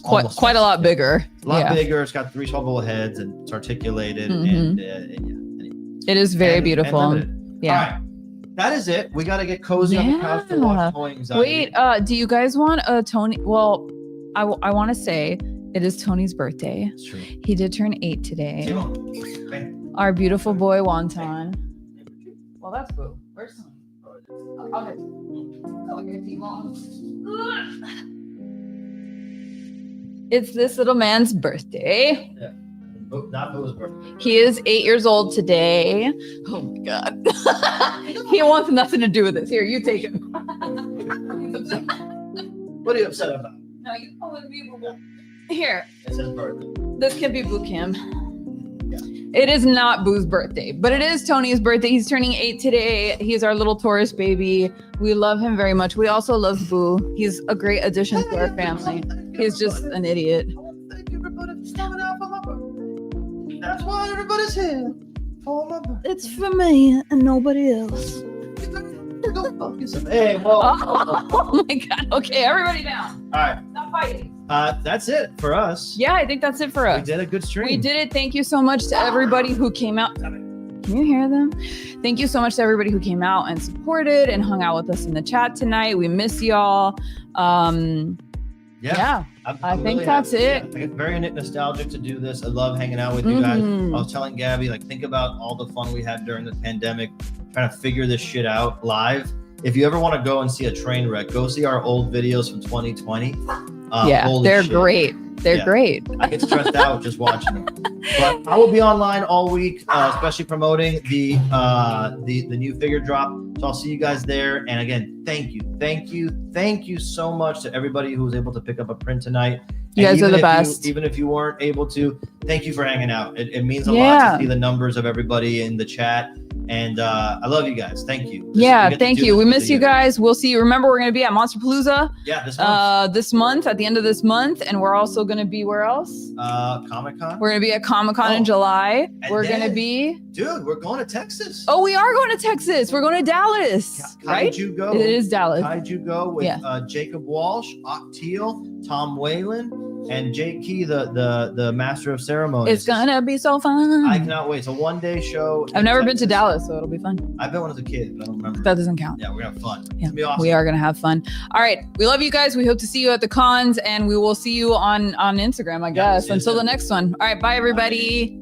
quite a lot bigger. It's a lot bigger. It's got 3 swappable heads and it's articulated. And it is very beautiful. And yeah. All right. That is it. We got to get cozy on the couch to watch Toy Anxiety. Wait, do you guys want a Tony? Well, I want to say it is Tony's birthday. It's true. He did turn 8 today. Our beautiful boy Wonton. Well, that's Boo. Where's Tony? It's this little man's birthday. Yeah. Not Boo's birthday. He is 8 years old today. Oh my God. He wants nothing to do with this. Here, you take him. What are you upset about? No, you come with me, Boo. Here. It's his birthday. This can be Boo Kim. Yeah. It is not Boo's birthday, but it is Tony's birthday. He's turning 8 today. He's our little Taurus baby. We love him very much. We also love Boo. He's a great addition to our family. He's just an idiot. That's why everybody's here. For my birthday. It's for me and nobody else. Go fuck yourself. Hey, well. Oh my God. Okay, everybody down. All right. Stop fighting. That's it for us. Yeah, I think that's it for us. We did a good stream. We did it. Thank you so much to everybody who came out. Can you hear them? Thank you so much to everybody who came out and supported and hung out with us in the chat tonight. We miss y'all. Yeah. I think really that's happy. it. Yeah, I get very nostalgic to do this. I love hanging out with you guys. Mhm. I was telling Gabby, like, think about all the fun we had during the pandemic, trying to figure this shit out live. If you ever want to go and see a train wreck, go see our old videos from 2020. Yeah, they're great. They're great. I get stressed out just watching them. But I will be online all week, especially promoting the new figure drop. So I'll see you guys there. And again, thank you so much to everybody who was able to pick up a print tonight. You guys are the best. Even if you weren't able to, thank you for hanging out. It means a lot to see the numbers of everybody in the chat. And I love you guys. Thank you. Thank you. We miss you guys. We'll see you. Remember, we're going to be at Monsterpalooza. Yeah, this month. At the end of this month. And we're also going to be where else? Comic-Con. We're going to be at Comic-Con in July. We're going to be... Dude, we're going to Texas. Oh, we are going to Texas. We're going to Dallas. Right? Kaiju Go. It is Dallas. Kaiju Go with Jacob Walsh, Octeal, Tom Whalen, and Jake Key, the master of ceremonies. It's going to be so fun. I cannot wait. It's a one-day show. I've never been to Dallas, so it'll be fun. I've been when I was a kid, but I don't remember. That doesn't count. Yeah, we're going to have fun. Yeah, it's going to be awesome. We are going to have fun. All right. We love you guys. We hope to see you at the cons, and we will see you on Instagram, I guess. Until the next one. All right. Bye, everybody. Bye.